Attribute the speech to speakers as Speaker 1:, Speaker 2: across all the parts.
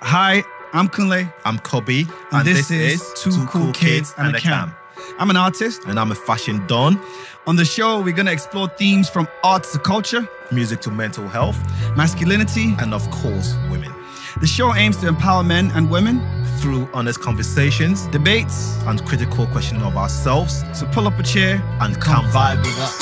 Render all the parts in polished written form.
Speaker 1: Hi, I'm Kunle.
Speaker 2: I'm Kobe.
Speaker 1: And this is Two Cool Kids and a Cam. I'm an artist.
Speaker 2: And I'm a fashion don.
Speaker 1: On the show, we're going to explore themes from arts to culture,
Speaker 2: music to mental health,
Speaker 1: masculinity,
Speaker 2: and of course, women.
Speaker 1: The show aims to empower men and women
Speaker 2: through honest conversations,
Speaker 1: debates,
Speaker 2: and critical questioning of ourselves.
Speaker 1: So pull up a chair
Speaker 2: and come vibe with us.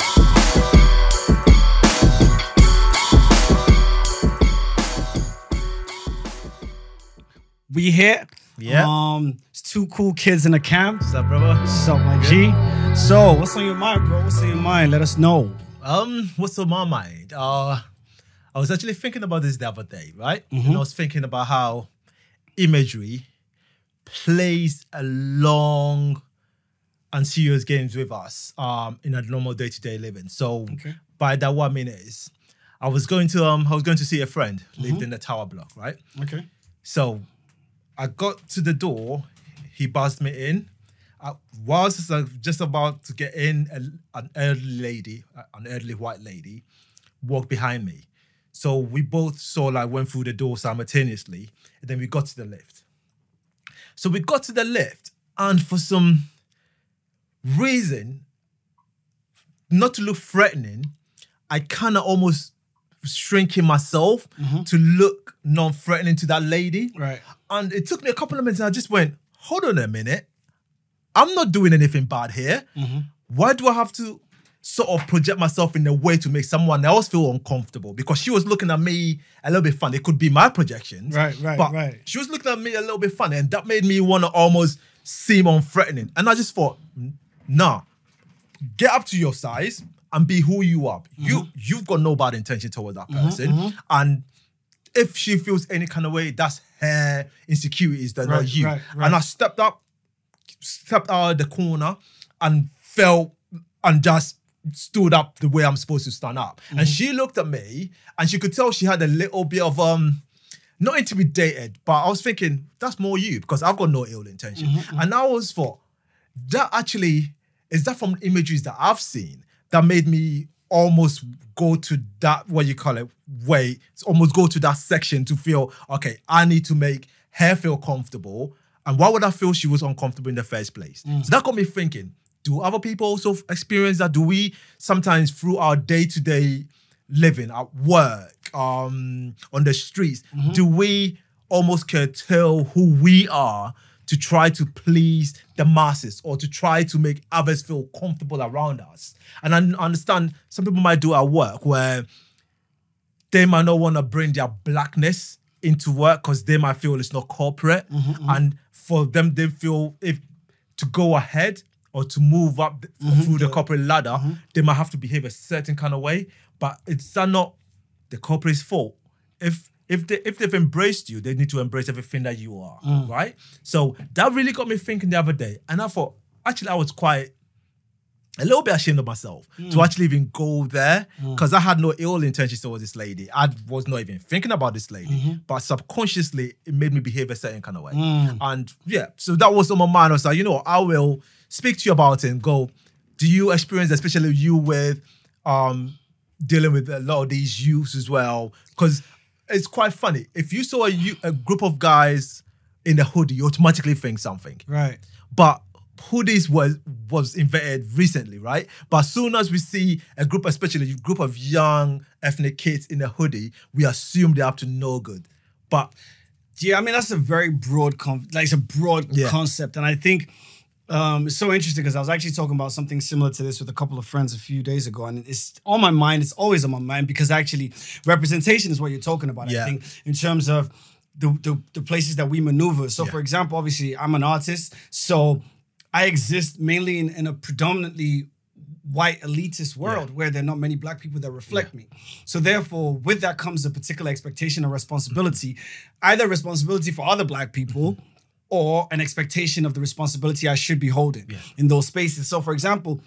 Speaker 1: We here.
Speaker 2: Yeah.
Speaker 1: It's Two Cool Kids in a Cam.
Speaker 2: What's up, brother?
Speaker 1: What's up, my G? So, what's on your mind, bro? What's on your mind? Let us know.
Speaker 2: What's on my mind? I was actually thinking about this the other day, right? And I was thinking about how imagery plays a long and serious games with us in a normal day-to-day living. So by that, what I mean is, I was going to see a friend lived in the tower block, right?
Speaker 1: Okay.
Speaker 2: So I got to the door, he buzzed me in. Whilst I was just about to get in, an elderly white lady, walked behind me. So we both went through the door simultaneously, and then we got to the lift. So we got to the lift, and for some reason, not to look threatening, I kind of almost shrinking myself to look non-threatening to that lady.
Speaker 1: Right.
Speaker 2: And it took me a couple of minutes and I just went, hold on a minute. I'm not doing anything bad here. Why do I have to sort of project myself in a way to make someone else feel uncomfortable? Because she was looking at me a little bit funny. It could be my projections.
Speaker 1: Right.
Speaker 2: But she was looking at me a little bit funny, and that made me want to almost seem unthreatening. And I just thought, nah, get up to your size and be who you are. You've got no bad intention towards that person. And if she feels any kind of way, that's her insecurities, they're not you. Right. And I stepped out of the corner and fell and just stood up the way I'm supposed to stand up. And she looked at me and she could tell she had a little bit of, not intimidated, but I was thinking, that's more you because I've got no ill intention. And I always thought, that actually, is that from images that I've seen that made me almost go to that, what you call it, way, almost go to that section to feel, okay, I need to make her feel comfortable. And why would I feel she was uncomfortable in the first place? So that got me thinking, do other people also experience that? Do we sometimes through our day-to-day living, at work, on the streets, do we almost curtail who we are to try to please the masses or to try to make others feel comfortable around us? And I understand some people might do at work where they might not want to bring their blackness into work because they might feel it's not corporate. And for them, they feel if to go ahead or to move up through the corporate ladder, they might have to behave a certain kind of way. But it's not the corporate's fault. If they've embraced you, they need to embrace everything that you are, right? So that really got me thinking the other day. And I thought, actually, I was quite a little bit ashamed of myself to actually even go there because I had no ill intentions towards this lady. I was not even thinking about this lady, but subconsciously, it made me behave a certain kind of way. And yeah, so that was on my mind. I was like, I will speak to you about it and go, do you experience, especially you with dealing with a lot of these youths as well? Because it's quite funny. If you saw a group of guys in a hoodie, you automatically think something.
Speaker 1: Right.
Speaker 2: But hoodies was invented recently, right? But as soon as we see a group, especially a group of young ethnic kids in a hoodie, we assume they're up to no good. But
Speaker 1: yeah, I mean, that's a very broad, concept. And I think it's so interesting because I was actually talking about something similar to this with a couple of friends a few days ago. And it's on my mind. It's always on my mind because actually representation is what you're talking about. I think in terms of the places that we maneuver. So for example, obviously I'm an artist. So I exist mainly in a predominantly white elitist world where there are not many black people that reflect me. So therefore, with that comes a particular expectation and responsibility, either responsibility for other black people or an expectation of the responsibility I should be holding in those spaces. So for example,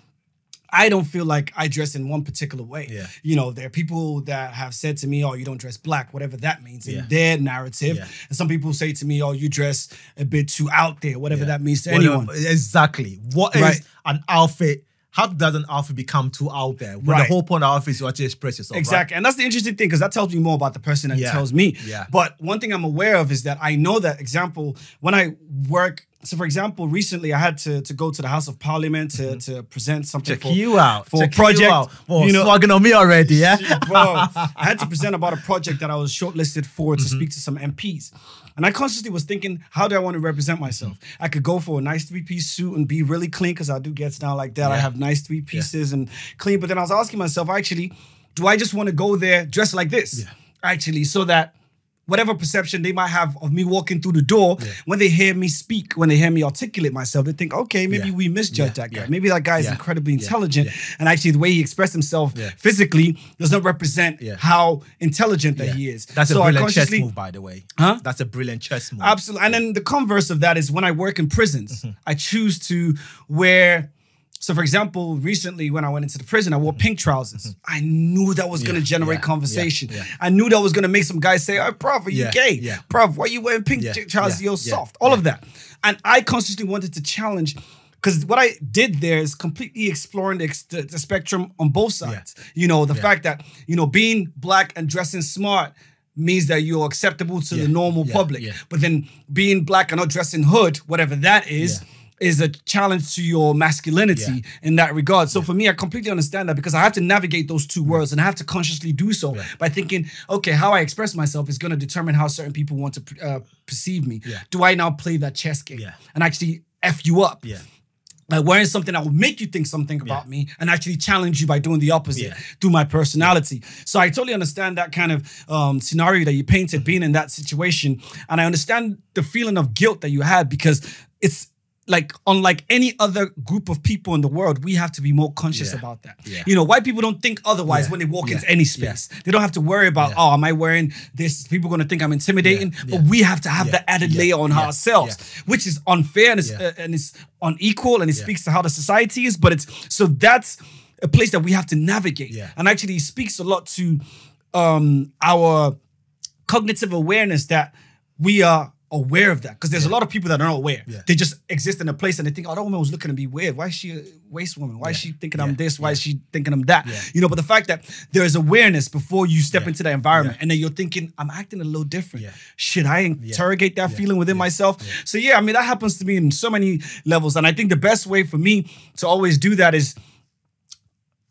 Speaker 1: I don't feel like I dress in one particular way. There are people that have said to me, oh, you don't dress black, whatever that means in their narrative. And some people say to me, oh, you dress a bit too out there, whatever that means to anyone.
Speaker 2: Exactly. What is an outfit how does an outfit become too out there when
Speaker 1: Right.
Speaker 2: the whole point of outfit is to actually express yourself?
Speaker 1: Exactly. And that's the interesting thing, because that tells me more about the person than it tells me.
Speaker 2: Yeah.
Speaker 1: But one thing I'm aware of is that I know that, example, when I work, so for example, recently I had to go to the House of Parliament to present something
Speaker 2: Check you out.
Speaker 1: for a
Speaker 2: Check
Speaker 1: project.
Speaker 2: You out. Well, swagging on me already, yeah?
Speaker 1: Bro, I had to present about a project that I was shortlisted for to speak to some MPs. And I consciously was thinking, how do I want to represent myself? I could go for a nice 3-piece suit and be really clean, because I do get down like that. I have nice 3 pieces and clean. But then I was asking myself, actually, do I just want to go there dressed like this? Actually, so that whatever perception they might have of me walking through the door, when they hear me speak, when they hear me articulate myself, they think, okay, maybe we misjudge that guy. Maybe that guy is incredibly intelligent. And actually the way he expressed himself physically does not represent how intelligent that he is.
Speaker 2: That's
Speaker 1: so
Speaker 2: a brilliant chess move, by the way.
Speaker 1: Huh?
Speaker 2: That's a brilliant chess move.
Speaker 1: Absolutely. And then the converse of that is when I work in prisons, I choose to wear... So, for example, recently when I went into the prison, I wore pink trousers. I knew that was going to generate conversation. I knew that was going to make some guys say, "Oh, bruv, are you gay? Bruv, why are you wearing pink trousers? You're soft." All of that. And I consciously wanted to challenge, because what I did there is completely exploring the spectrum on both sides. You know, the fact that, you know, being black and dressing smart means that you're acceptable to the normal public. But then being black and not dressing hood, whatever that is a challenge to your masculinity in that regard. So for me, I completely understand that, because I have to navigate those two worlds, and I have to consciously do so by thinking, okay, how I express myself is going to determine how certain people want to perceive me. Do I now play that chess game and actually F you up? Like wearing something that will make you think something about me and actually challenge you by doing the opposite through my personality. So I totally understand that kind of scenario that you painted, being in that situation. And I understand the feeling of guilt that you had, because it's, like, unlike any other group of people in the world, we have to be more conscious about that. You know, white people don't think otherwise when they walk into any space. They don't have to worry about, oh, am I wearing this? People are going to think I'm intimidating. But we have to have that added layer on ourselves, which is unfair and it's unequal, and it speaks to how the society is. But so that's a place that we have to navigate. And actually speaks a lot to our cognitive awareness, that we are aware of that, because there's a lot of people that are not aware. They just exist in a place and they think, oh, that woman was looking at me weird. Why is she a waste woman? Why is she thinking I'm this? Why is she thinking I'm that? You know, but the fact that there is awareness before you step into that environment, and then you're thinking, I'm acting a little different. Should I interrogate that feeling within myself? So I mean, that happens to me in so many levels. And I think the best way for me to always do that is,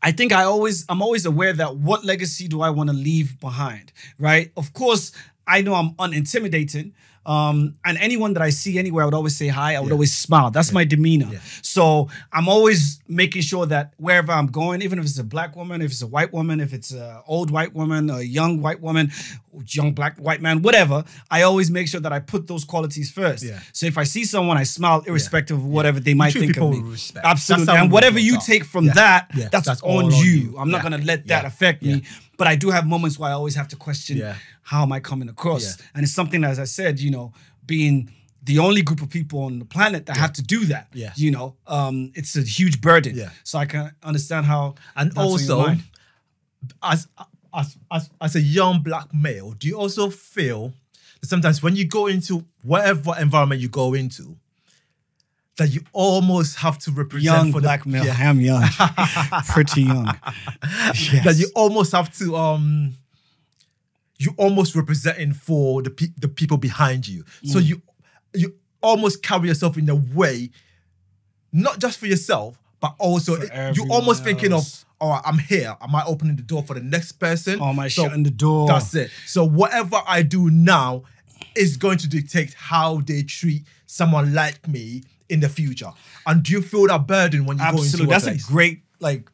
Speaker 1: I think I'm always aware that what legacy do I want to leave behind, right? Of course, I know I'm unintimidating. And anyone that I see anywhere, I would always say hi. I would always smile. That's my demeanor. So I'm always making sure that wherever I'm going, even if it's a black woman, if it's a white woman, if it's an old white woman, a young white woman, young black white man, whatever, I always make sure that I put those qualities first. So if I see someone, I smile irrespective of whatever they might think of me. Absolutely. And whatever you take from that, that's on you. I'm not going to let that affect me. But I do have moments where I always have to question, how am I coming across? And it's something, as I said, you know, being the only group of people on the planet that have to do that, you know, it's a huge burden. So I can understand how.
Speaker 2: And also, as a young black male, do you also feel that sometimes when you go into whatever environment you go into, that you almost have to represent
Speaker 1: young
Speaker 2: for
Speaker 1: black
Speaker 2: the
Speaker 1: male? I am young, pretty young.
Speaker 2: That you almost have to you almost representing for the people behind you. So you almost carry yourself in a way, not just for yourself, but also you're almost thinking of, all right, I'm here. Am I opening the door for the next person?
Speaker 1: Or am I shutting the door?
Speaker 2: That's it. So whatever I do now is going to dictate how they treat someone like me in the future. And do you feel that burden when you go into a place?
Speaker 1: That's a great, like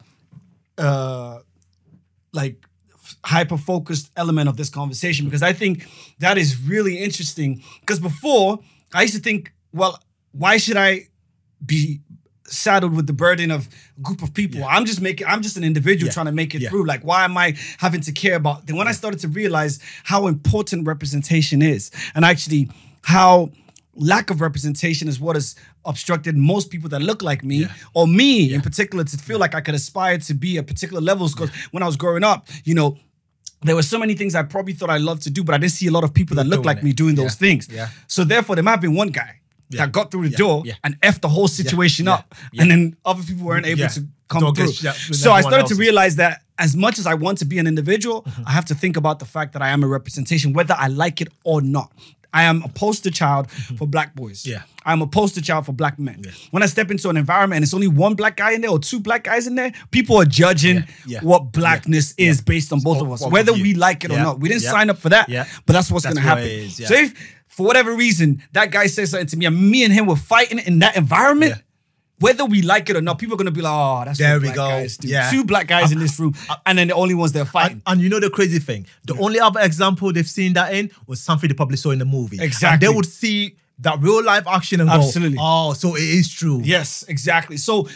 Speaker 1: hyper-focused element of this conversation, because I think that is really interesting. Because before, I used to think, well, why should I be saddled with the burden of a group of people? I'm just an individual trying to make it through. Like, why am I having to care about? Then when I started to realize how important representation is, and actually how lack of representation is what has obstructed most people that look like me, or me in particular, to feel like I could aspire to be at particular levels. Because when I was growing up, you know, there were so many things I probably thought I loved to do, but I didn't see a lot of people that looked like me doing those things. So therefore, there might have been one guy that got through the door and effed the whole situation up. And then other people weren't able to come through. So I started to realize that as much as I want to be an individual, I have to think about the fact that I am a representation, whether I like it or not. I am a poster child for black boys.
Speaker 2: Yeah.
Speaker 1: I'm a poster child for black men. Yeah. When I step into an environment and it's only one black guy in there or two black guys in there, people are judging what blackness is based on both of us, whether we like it or not. We didn't sign up for that, but that's what's going to happen. So if, for whatever reason, that guy says something to me and me and him were fighting in that environment, whether we like it or not, people are going to be like, oh, that's what black guys do. Two black guys in this room, and then the only ones they're fighting.
Speaker 2: And you know the crazy thing? The only other example they've seen that in was something they probably saw in the movie.
Speaker 1: Exactly.
Speaker 2: And they would see that real life action and go, oh, so it is true.
Speaker 1: Yes, exactly. So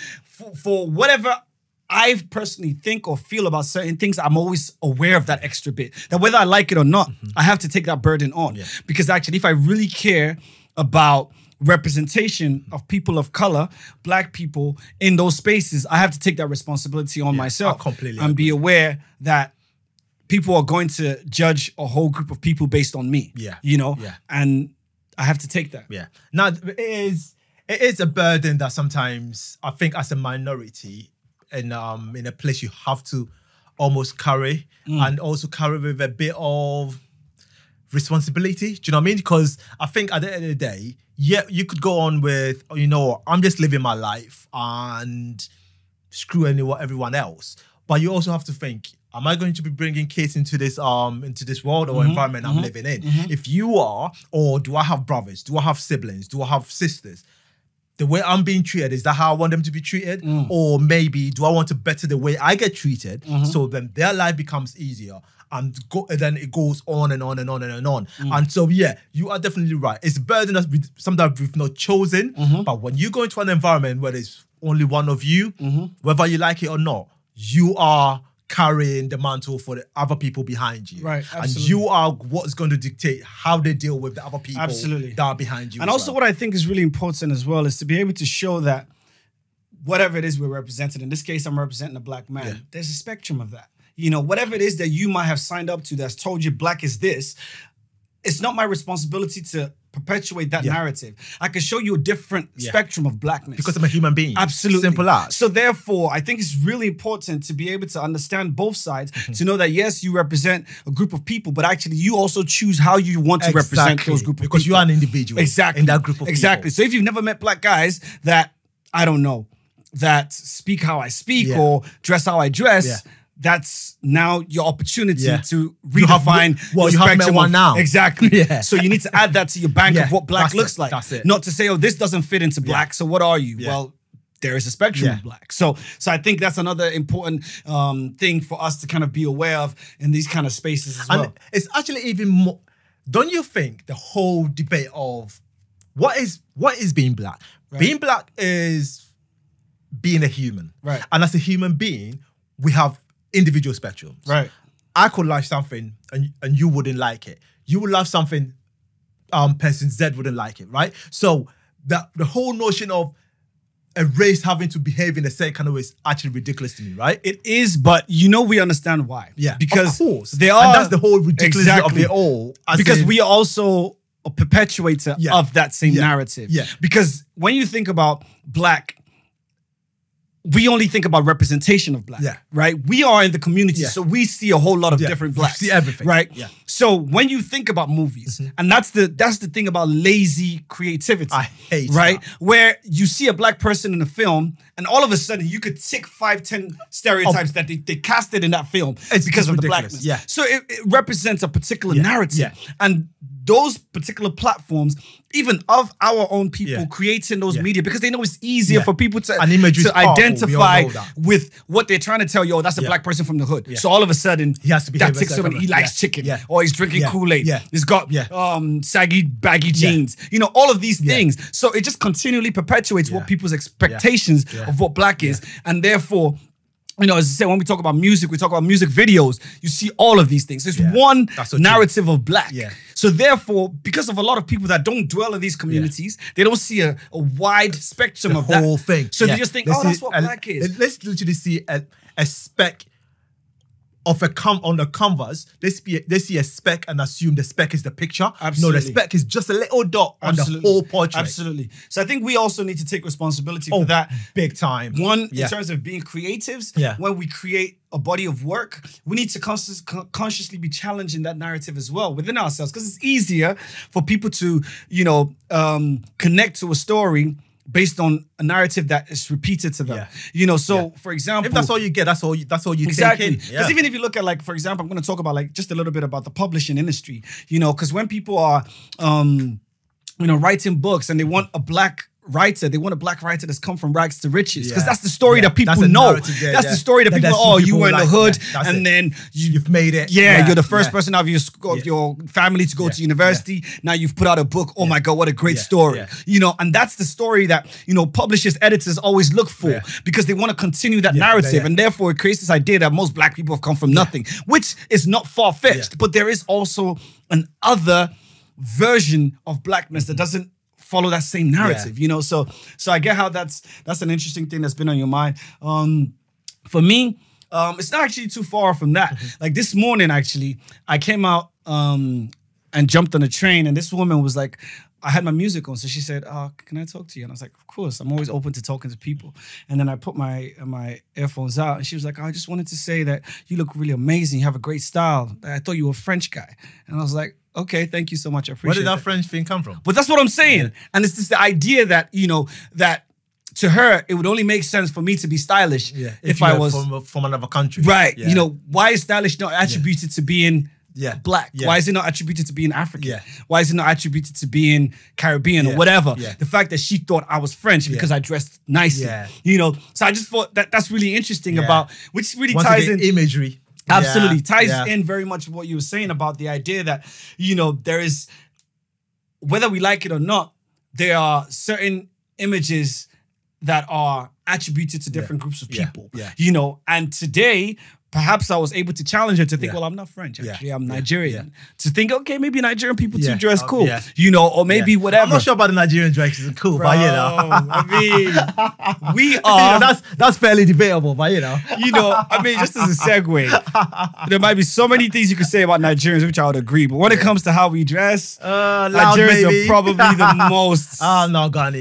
Speaker 1: for whatever I personally think or feel about certain things, I'm always aware of that extra bit. That whether I like it or not, I have to take that burden on. Because actually, if I really care about representation of people of color, black people in those spaces, I have to take that responsibility on myself.
Speaker 2: I completely
Speaker 1: and
Speaker 2: agree.
Speaker 1: be aware that people are going to judge a whole group of people based on me. You know? And I have to take that.
Speaker 2: Now, it is a burden that sometimes I think as a minority in a place you have to almost carry and also carry with a bit of responsibility. Do you know what I mean? Because I think at the end of the day, you could go on with, you know, I'm just living my life and screw everyone else. But you also have to think, am I going to be bringing kids into this world or environment I'm living in? If you are, or do I have brothers? Do I have siblings? Do I have sisters? The way I'm being treated, is that how I want them to be treated? Or maybe do I want to better the way I get treated so then their life becomes easier? And then it goes on and on and on and on. And so, yeah, you are definitely right. It's a burden that sometimes we've not chosen. But when you go into an environment where there's only one of you, whether you like it or not, you are carrying the mantle for the other people behind you.
Speaker 1: Right, absolutely.
Speaker 2: And you are what's going to dictate how they deal with the other people that are behind you.
Speaker 1: And also what I think is really important as well is to be able to show that whatever it is we're representing, in this case, I'm representing a black man, there's a spectrum of that. You know, whatever it is that you might have signed up to that's told you black is this, it's not my responsibility to perpetuate that narrative. I can show you a different spectrum of blackness.
Speaker 2: Because I'm a human being.
Speaker 1: Absolutely.
Speaker 2: Simple as.
Speaker 1: So therefore, I think it's really important to be able to understand both sides, to know that yes, you represent a group of people, but actually you also choose how you want to represent those group of people.
Speaker 2: Because you are an individual.
Speaker 1: Exactly.
Speaker 2: In that group of people.
Speaker 1: So if you've never met black guys that, I don't know, that speak how I speak or dress how I dress, that's now your opportunity to redefine.
Speaker 2: You have met one now.
Speaker 1: Exactly. So you need to add that to your bank of what black looks like.
Speaker 2: That's it.
Speaker 1: Not to say, oh, this doesn't fit into black, so what are you? Well, there is a spectrum of black. So I think that's another important thing for us to kind of be aware of in these kind of spaces as well.
Speaker 2: And it's actually even more, don't you think the whole debate of what is being black? Being black is being a human. And as a human being, we have individual spectrums. I could like something and you wouldn't like it. You would love something person Z wouldn't like it, right? So the whole notion of a race having to behave in a certain kind of way is actually ridiculous to me, right?
Speaker 1: It is, but you know we understand why. Because
Speaker 2: of course.
Speaker 1: They are,
Speaker 2: and that's the whole ridiculousness of it all.
Speaker 1: Because we are also a perpetuator of that same narrative. Because when you think about black, we only think about representation of black, right? We are in the community, so we see a whole lot of different blacks.
Speaker 2: We see everything,
Speaker 1: right? So when you think about movies, and that's the thing about lazy creativity.
Speaker 2: I hate
Speaker 1: right?
Speaker 2: that.
Speaker 1: Where you see a black person in a film, and all of a sudden you could tick 5-10 stereotypes that they casted in that film because of the blackness. So it represents a particular narrative. And those particular platforms, even of our own people creating those media, because they know it's easier for people to identify with what they're trying to tell you. Oh, that's a black person from the hood. So all of a sudden,
Speaker 2: he has to be
Speaker 1: that ticks him. He likes chicken, or he's drinking Kool-Aid. He's got saggy, baggy jeans. You know, all of these things. So it just continually perpetuates what people's expectations of what black is, and therefore, you know, as I said, when we talk about music, we talk about music videos. You see all of these things. There's one narrative of black. So therefore, because of a lot of people that don't dwell in these communities, they don't see a wide spectrum of that
Speaker 2: whole thing.
Speaker 1: So they just think, oh, that's what black is.
Speaker 2: Let's literally see a speck of on the canvas, they see a speck and assume the speck is the picture.
Speaker 1: Absolutely.
Speaker 2: No, the speck is just a little dot on the whole portrait.
Speaker 1: Absolutely. So I think we also need to take responsibility for that.
Speaker 2: Big time.
Speaker 1: One, in terms of being creatives, when we create a body of work, we need to consciously be challenging that narrative as well within ourselves, because it's easier for people to, connect to a story based on a narrative that is repeated to them. For example,
Speaker 2: if that's all you get, that's all you
Speaker 1: exactly.
Speaker 2: take in.
Speaker 1: Because even if you look at, like, for example, I'm going to talk about like just a little bit about the publishing industry, because when people are writing books and they want a black writer that's come from rags to riches, because that's the story that people know. That's the story that people, you were in the hood and then
Speaker 2: you've made it.
Speaker 1: You're the first person out of your family to go to university. Now you've put out a book. Oh my God, what a great story. And that's the story that, publishers, editors always look for, because they want to continue that narrative. And therefore it creates this idea that most black people have come from nothing, which is not far-fetched. But there is also an other version of blackness that doesn't follow that same narrative, So I get how that's an interesting thing that's been on your mind. For me, it's not actually too far from that. Like this morning, actually, I came out and jumped on a train, and this woman was like, I had my music on, so she said, can I talk to you? And I was like, of course, I'm always open to talking to people. And then I put my earphones out, and she was like, I just wanted to say that you look really amazing. You have a great style. I thought you were a French guy. And I was like, okay, thank you so much. I appreciate it.
Speaker 2: Where did that French thing come from?
Speaker 1: But that's what I'm saying. And it's just the idea that, that to her, it would only make sense for me to be stylish if I was
Speaker 2: from another country.
Speaker 1: Right. Why is stylish not attributed to being black? Why is it not attributed to being African? Why is it not attributed to being Caribbean or whatever? The fact that she thought I was French because I dressed nicely. So I just thought that's really interesting about, which really ties in
Speaker 2: imagery.
Speaker 1: Absolutely. Ties in very much what you were saying about the idea that, there is, whether we like it or not, there are certain images that are attributed to different groups of people. And today, perhaps I was able to challenge her to think, well, I'm not French, actually. I'm Nigerian. To think, okay, maybe Nigerian people too dress cool. Or maybe whatever.
Speaker 2: I'm not sure about the Nigerian dresses cool,
Speaker 1: bro,
Speaker 2: but
Speaker 1: I mean, we are.
Speaker 2: That's fairly debatable, but
Speaker 1: just as a segue, there might be so many things you could say about Nigerians, which I would agree. But when it comes to how we dress, Nigerians are probably the most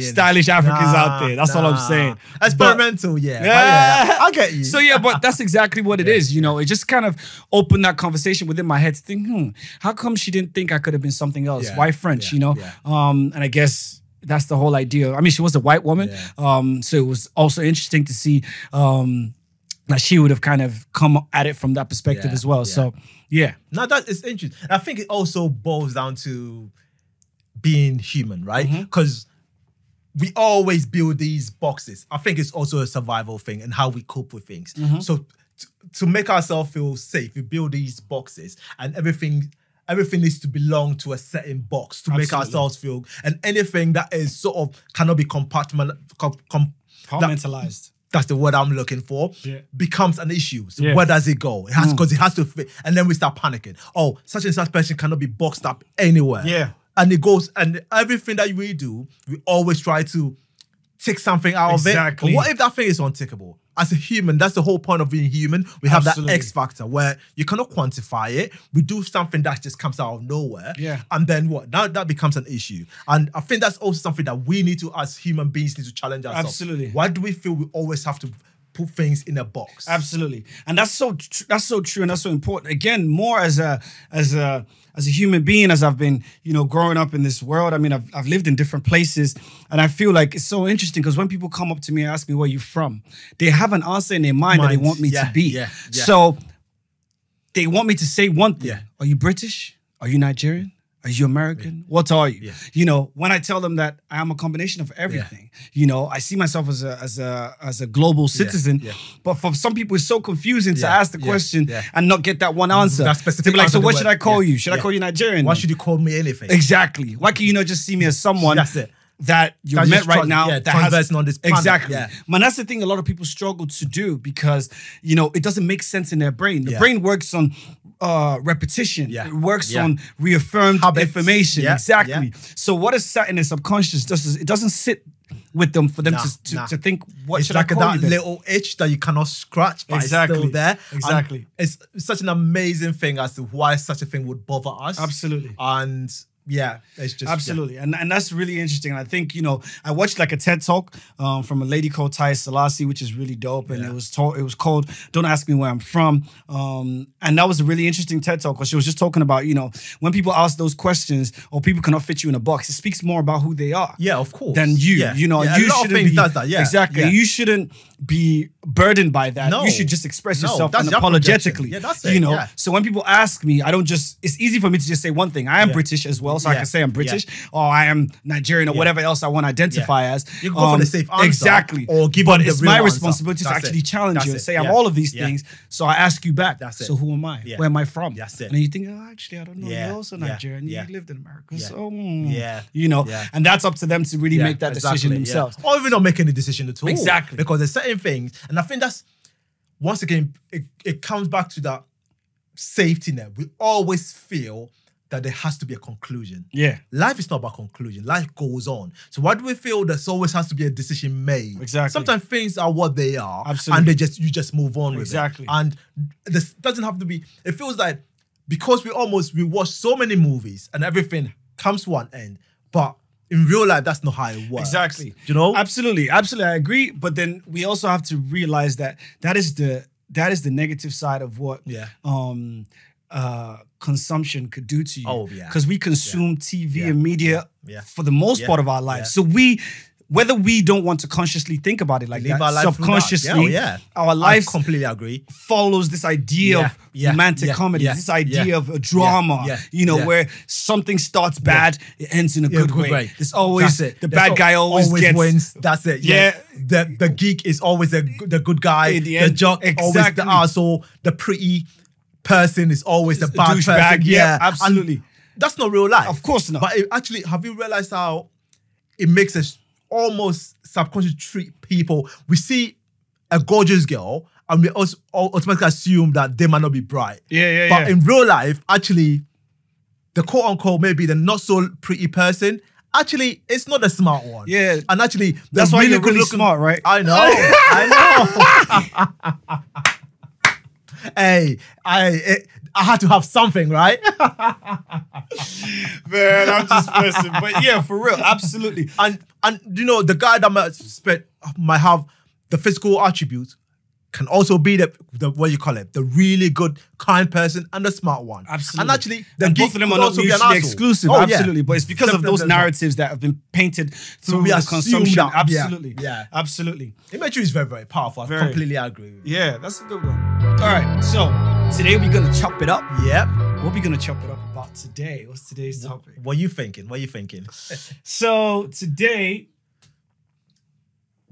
Speaker 1: stylish Africans out there. That's all I'm saying.
Speaker 2: Experimental, I get you.
Speaker 1: So but that's exactly what it is. It just kind of opened that conversation within my head to think, how come she didn't think I could have been something else? Why French, And I guess that's the whole idea. I mean, she was a white woman. So it was also interesting to see that she would have kind of come at it from that perspective as well. So,
Speaker 2: No, that is interesting. I think it also boils down to being human, right? Because we always build these boxes. I think it's also a survival thing and how we cope with things. So to make ourselves feel safe, we build these boxes, and everything needs to belong to a certain box to make ourselves feel. And anything that is sort of cannot be
Speaker 1: compartmentalized.
Speaker 2: That's the word I'm looking for. Becomes an issue. So where does it go? It has because it has to fit, and then we start panicking. Oh, such and such person cannot be boxed up anywhere. And it goes, and everything that we do, we always try to take something out of it. But what if that thing is untickable? As a human, that's the whole point of being human. We have that X factor where you cannot quantify it. We do something that just comes out of nowhere. And then what? Now that becomes an issue. And I think that's also something that we need to, as human beings, need to challenge ourselves.
Speaker 1: Absolutely.
Speaker 2: Why do we feel we always have to put things in a box?
Speaker 1: Absolutely. And that's so true, and that's so important. Again, more as a human being, as I've been, growing up in this world. I mean, I've lived in different places, and I feel like it's so interesting because when people come up to me and ask me where you're from, they have an answer in their mind that they want me to be. So they want me to say one thing. Are you British? Are you Nigerian? Are you American? What are you? When I tell them that I am a combination of everything, I see myself as a global citizen. But for some people, it's so confusing to ask the question and not get that one answer.
Speaker 2: That specific
Speaker 1: be like, so
Speaker 2: answer
Speaker 1: what should I call you? Should I call you Nigerian?
Speaker 2: Why should you call me anything?
Speaker 1: Exactly. Why can you not just see me as someone that you're met right now that has
Speaker 2: on this planet.
Speaker 1: Exactly. Man, that's the thing a lot of people struggle to do because, it doesn't make sense in their brain. The brain works on repetition. It works on reaffirmed information. Exactly. So what is sat in the subconscious, it doesn't sit with them for them to think, what
Speaker 2: it's
Speaker 1: should
Speaker 2: like
Speaker 1: I call
Speaker 2: that
Speaker 1: you then?
Speaker 2: little itch that you cannot scratch, but
Speaker 1: Exactly.
Speaker 2: it's still there.
Speaker 1: Exactly.
Speaker 2: And it's such an amazing thing as to why such a thing would bother us.
Speaker 1: Absolutely.
Speaker 2: And yeah, it's just
Speaker 1: absolutely, and that's really interesting. And I think I watched like a TED talk from a lady called Taya Selassie, which is really dope. And it was called "Don't Ask Me Where I'm From," and that was a really interesting TED talk because she was just talking about when people ask those questions or people cannot fit you in a box, it speaks more about who they are.
Speaker 2: Yeah, of course.
Speaker 1: Than you.
Speaker 2: Yeah.
Speaker 1: You
Speaker 2: a lot of things does that. Yeah,
Speaker 1: exactly.
Speaker 2: Yeah.
Speaker 1: You shouldn't be burdened by that.
Speaker 2: No.
Speaker 1: You should just express yourself
Speaker 2: that's your
Speaker 1: unapologetically.
Speaker 2: Yeah, that's it. Yeah.
Speaker 1: So when people ask me, I don't just. It's easy for me to just say one thing. I am British as well, so I can say I'm British, or I am Nigerian, or whatever else I want to identify as.
Speaker 2: You can go for the safe answer,
Speaker 1: exactly.
Speaker 2: or give
Speaker 1: but
Speaker 2: them
Speaker 1: it's
Speaker 2: the real
Speaker 1: my
Speaker 2: answer.
Speaker 1: responsibility to
Speaker 2: That's
Speaker 1: actually
Speaker 2: it.
Speaker 1: challenge
Speaker 2: That's
Speaker 1: you and
Speaker 2: it.
Speaker 1: say I'm
Speaker 2: Yeah.
Speaker 1: all of these
Speaker 2: Yeah.
Speaker 1: things. So I ask you back.
Speaker 2: That's it.
Speaker 1: So who am I?
Speaker 2: Yeah.
Speaker 1: Where am I from?
Speaker 2: That's it.
Speaker 1: And then you think, actually, I don't know.
Speaker 2: Yeah.
Speaker 1: You're also
Speaker 2: Yeah.
Speaker 1: Nigerian.
Speaker 2: Yeah.
Speaker 1: You lived in America.
Speaker 2: Yeah.
Speaker 1: So
Speaker 2: Yeah.
Speaker 1: Yeah. And that's up to them to really make that decision themselves.
Speaker 2: Or even not making a decision at all.
Speaker 1: Exactly.
Speaker 2: Because there's certain things, and I think that's, once again, it comes back to that safety net. We always feel that there has to be a conclusion.
Speaker 1: Yeah.
Speaker 2: Life is not about conclusion. Life goes on. So why do we feel there's always has to be a decision made?
Speaker 1: Exactly.
Speaker 2: Sometimes things are what they are.
Speaker 1: Absolutely.
Speaker 2: And you just move on with it.
Speaker 1: Exactly.
Speaker 2: And this doesn't have to be, it feels like because we watch so many movies and everything comes to an end, but in real life, that's not how it works.
Speaker 1: Exactly.
Speaker 2: You know?
Speaker 1: Absolutely. Absolutely. I agree. But then we also have to realize that is the negative side of what consumption could do to you.
Speaker 2: Oh, yeah.
Speaker 1: Because we consume TV
Speaker 2: Yeah.
Speaker 1: and media
Speaker 2: Yeah.
Speaker 1: for the most part of our lives. So whether we don't want to consciously think about it like
Speaker 2: Live
Speaker 1: that,
Speaker 2: our life through that.
Speaker 1: subconsciously, our life
Speaker 2: I completely agree.
Speaker 1: follows this idea of romantic comedy, this idea of a drama, where something starts bad, it ends in a good way. There's always the bad guy always gets
Speaker 2: wins. That's it. Yeah. The geek is always the good guy.
Speaker 1: In the
Speaker 2: the
Speaker 1: end,
Speaker 2: jock always the arsehole. The pretty person is always the bad person.
Speaker 1: Douchebag. Yeah, absolutely.
Speaker 2: And that's not real life.
Speaker 1: Of course not.
Speaker 2: But actually, have you realized how it makes us almost subconsciously treat people? We see a gorgeous girl and we also automatically assume that they might not be bright. But in real life, actually, the quote unquote maybe the not so pretty person, actually, it's not the smart one.
Speaker 1: Yeah.
Speaker 2: And actually,
Speaker 1: that's why you're really smart, right?
Speaker 2: I know. I know. Hey, I had to have something, right?
Speaker 1: Man, I'm just messing. But yeah, for real, absolutely.
Speaker 2: And the guy that might have the physical attributes can also be the what you call it, the really good, kind person and the smart one.
Speaker 1: Absolutely.
Speaker 2: And actually,
Speaker 1: both of them are not mutually exclusive.
Speaker 2: Oh,
Speaker 1: absolutely.
Speaker 2: Yeah.
Speaker 1: But it's because of those narratives that have been painted through the consumption.
Speaker 2: That,
Speaker 1: absolutely.
Speaker 2: Yeah.
Speaker 1: Absolutely.
Speaker 2: Imagery is very, very powerful. I completely agree with you.
Speaker 1: Yeah, that's a good one. All right. So today we're gonna chop it up.
Speaker 2: Yep.
Speaker 1: What are we gonna chop it up about today? What's today's topic?
Speaker 2: What are you thinking?
Speaker 1: So today,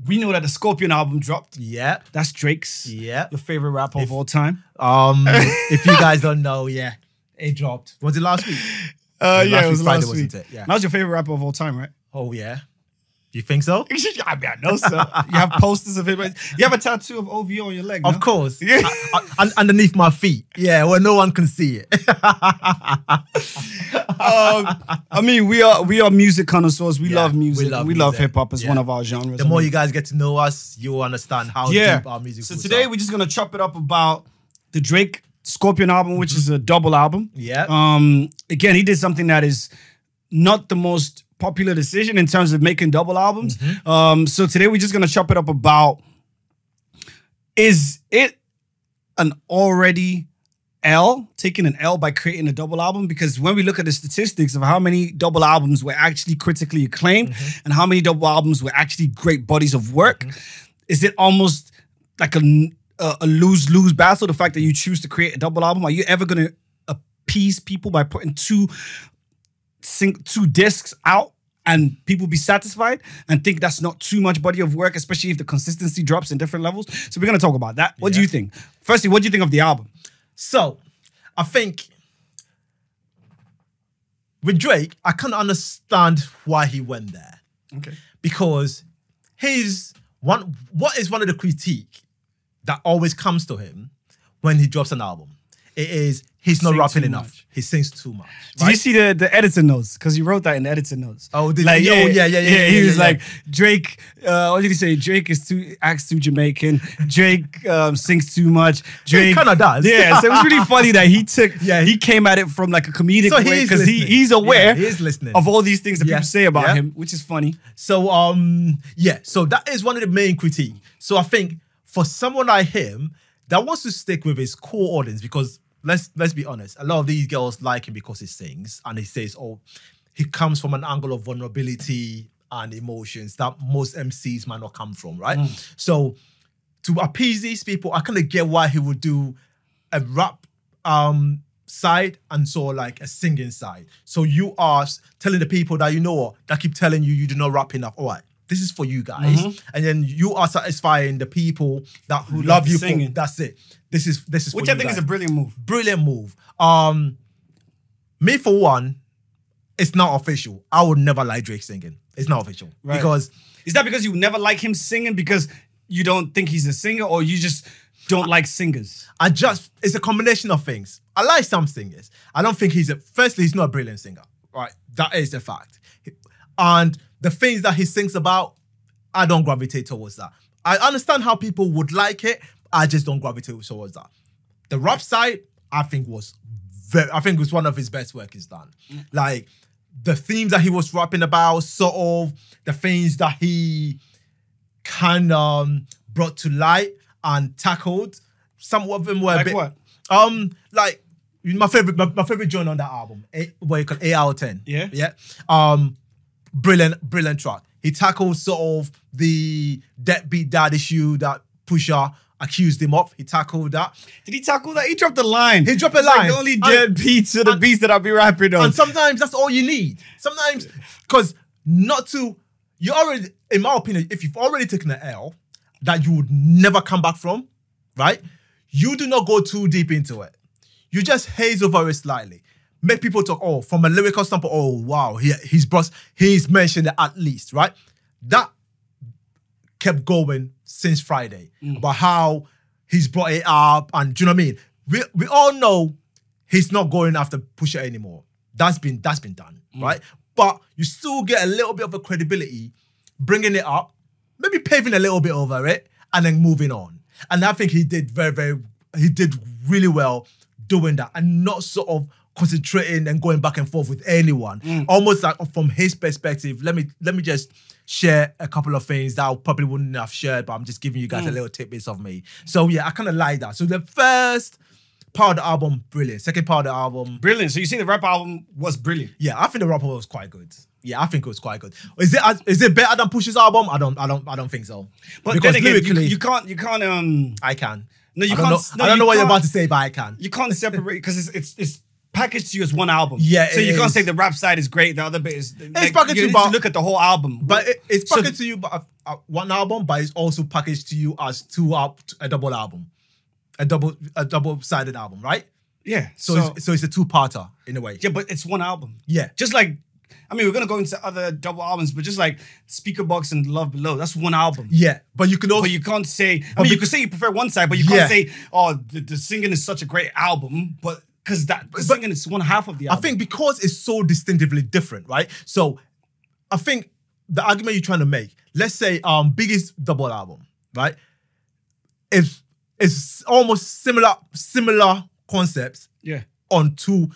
Speaker 1: we know that the Scorpion album dropped.
Speaker 2: Yep.
Speaker 1: That's Drake's.
Speaker 2: Yep.
Speaker 1: Your favorite rapper of all time.
Speaker 2: If you guys don't know, it dropped. Was it last week?
Speaker 1: It was
Speaker 2: Friday,
Speaker 1: last week.
Speaker 2: wasn't it? Yeah.
Speaker 1: That was your favorite rapper of all time, right?
Speaker 2: Oh yeah. You think so?
Speaker 1: I mean, I know so. You have posters of him. You have a tattoo of OVO on your leg, no?
Speaker 2: Of course. Yeah. Underneath my feet. Yeah, where no one can see it.
Speaker 1: I mean, we are music connoisseurs. We love music. We love hip hop as one of our genres.
Speaker 2: The more you guys get to know us, you'll understand how deep our music is.
Speaker 1: So today we're just gonna chop it up about the Drake Scorpion album, which is a double album.
Speaker 2: Yeah.
Speaker 1: Again, he did something that is not the most popular decision in terms of making double albums. So today we're just gonna chop it up about, is it an already L, taking an L by creating a double album? Because when we look at the statistics of how many double albums were actually critically acclaimed and how many double albums were actually great bodies of work, is it almost like a lose-lose battle, the fact that you choose to create a double album? Are you ever going to appease people by putting two discs out and people be satisfied and think that's not too much body of work, especially if the consistency drops in different levels? So we're going to talk about that. What do you think? Firstly, what do you think of the album?
Speaker 2: So, I think with Drake, I can't understand why he went there.
Speaker 1: Okay.
Speaker 2: Because what is one of the critique that always comes to him when he drops an album It is he's not
Speaker 1: Sing
Speaker 2: rapping
Speaker 1: too
Speaker 2: enough.
Speaker 1: much.
Speaker 2: He sings too much.
Speaker 1: Did you see the editor notes? Because you wrote that in the editor notes.
Speaker 2: Oh, did
Speaker 1: like,
Speaker 2: you? Yeah.
Speaker 1: He was like, Drake, what did he say? Drake acts too Jamaican. Drake sings too much. Drake
Speaker 2: He kind of does.
Speaker 1: Yeah, so it was really funny that he came at it from like a comedic way because he's aware
Speaker 2: he is listening
Speaker 1: of all these things that people say about him, which is funny.
Speaker 2: So so that is one of the main critiques. So I think for someone like him that wants to stick with his core audience, because let's be honest, a lot of these girls like him because he sings and he says, he comes from an angle of vulnerability and emotions that most MCs might not come from, right? So to appease these people, I kind of get why he would do a rap side and so like a singing side. So you are telling the people that that keep telling you do not rap enough. All right, this is for you guys, and then you are satisfying the people who love you. That's it. This is
Speaker 1: which
Speaker 2: for
Speaker 1: I think is a brilliant move.
Speaker 2: Brilliant move. Me for one, it's not official. I would never like Drake singing. It's not official because
Speaker 1: is that because you never like him singing because you don't think he's a singer, or you just don't like singers?
Speaker 2: It's a combination of things. I like some singers. I don't think firstly, he's not a brilliant singer, right? That is a fact. And the things that he sings about, I don't gravitate towards that. I understand how people would like it. I just don't gravitate towards that. The rap side, I think was one of his best work he's done. Like the themes that he was rapping about, sort of the things that he kind of brought to light and tackled. Some of them were
Speaker 1: like
Speaker 2: a bit.
Speaker 1: What?
Speaker 2: Like my favorite joint on that album, what you call 8 out of 10.
Speaker 1: Yeah.
Speaker 2: Brilliant track. He tackled sort of the deadbeat dad issue that Pusha accused him of. He tackled that.
Speaker 1: Did he tackle that? He dropped a line.
Speaker 2: He dropped a
Speaker 1: It's
Speaker 2: line.
Speaker 1: Like the only deadbeats are the beats that I'll be rapping on.
Speaker 2: And sometimes that's all you need. Sometimes, because in my opinion, if you've already taken an L that you would never come back from, right? You do not go too deep into it. You just haze over it slightly. Make people talk, from a lyrical standpoint, wow, he's mentioned it at least, right? That kept going since Friday about how he's brought it up, and do you know what I mean? We all know he's not going after Pusha anymore. That's been done, right? But you still get a little bit of a credibility, bringing it up, maybe paving a little bit over it, and then moving on. And I think he did really well doing that, and not sort of concentrating and going back and forth with anyone. Almost like from his perspective, let me just share a couple of things that I probably wouldn't have shared, but I'm just giving you guys a little tidbits of me. So yeah, I kind of like that. So the first part of the album, brilliant. Second part of the album,
Speaker 1: brilliant. So you see the rap album was brilliant.
Speaker 2: Yeah, I think the rap album was quite good. Yeah, I think it was quite good. Is it better than Push's album? I don't think so.
Speaker 1: But because then again, lyrically, you can't.
Speaker 2: I can.
Speaker 1: No, you can't.
Speaker 2: I don't know what you're about to say, but I can.
Speaker 1: You can't separate because it's packaged to you as one album.
Speaker 2: Yeah,
Speaker 1: so you can't say the rap side is great, the other bit is.
Speaker 2: It's packaged to you,
Speaker 1: but look at the whole album.
Speaker 2: But it's packaged to you, but one album, but it's also packaged to you as a double album, a double-sided album, right?
Speaker 1: Yeah.
Speaker 2: So it's a two-parter in a way.
Speaker 1: Yeah, but it's one album.
Speaker 2: Yeah.
Speaker 1: Just like, I mean, we're gonna go into other double albums, but just like Speaker Box and Love Below, that's one album.
Speaker 2: Yeah, but you can also.
Speaker 1: But you can't say. I mean, you could say you prefer one side, but you can't say, the singing is such a great album, but. Because singing is one half of the album.
Speaker 2: I think because it's so distinctively different, right? So I think the argument you're trying to make, let's say Biggie's double album, right? It's almost similar concepts.
Speaker 1: Yeah.
Speaker 2: On two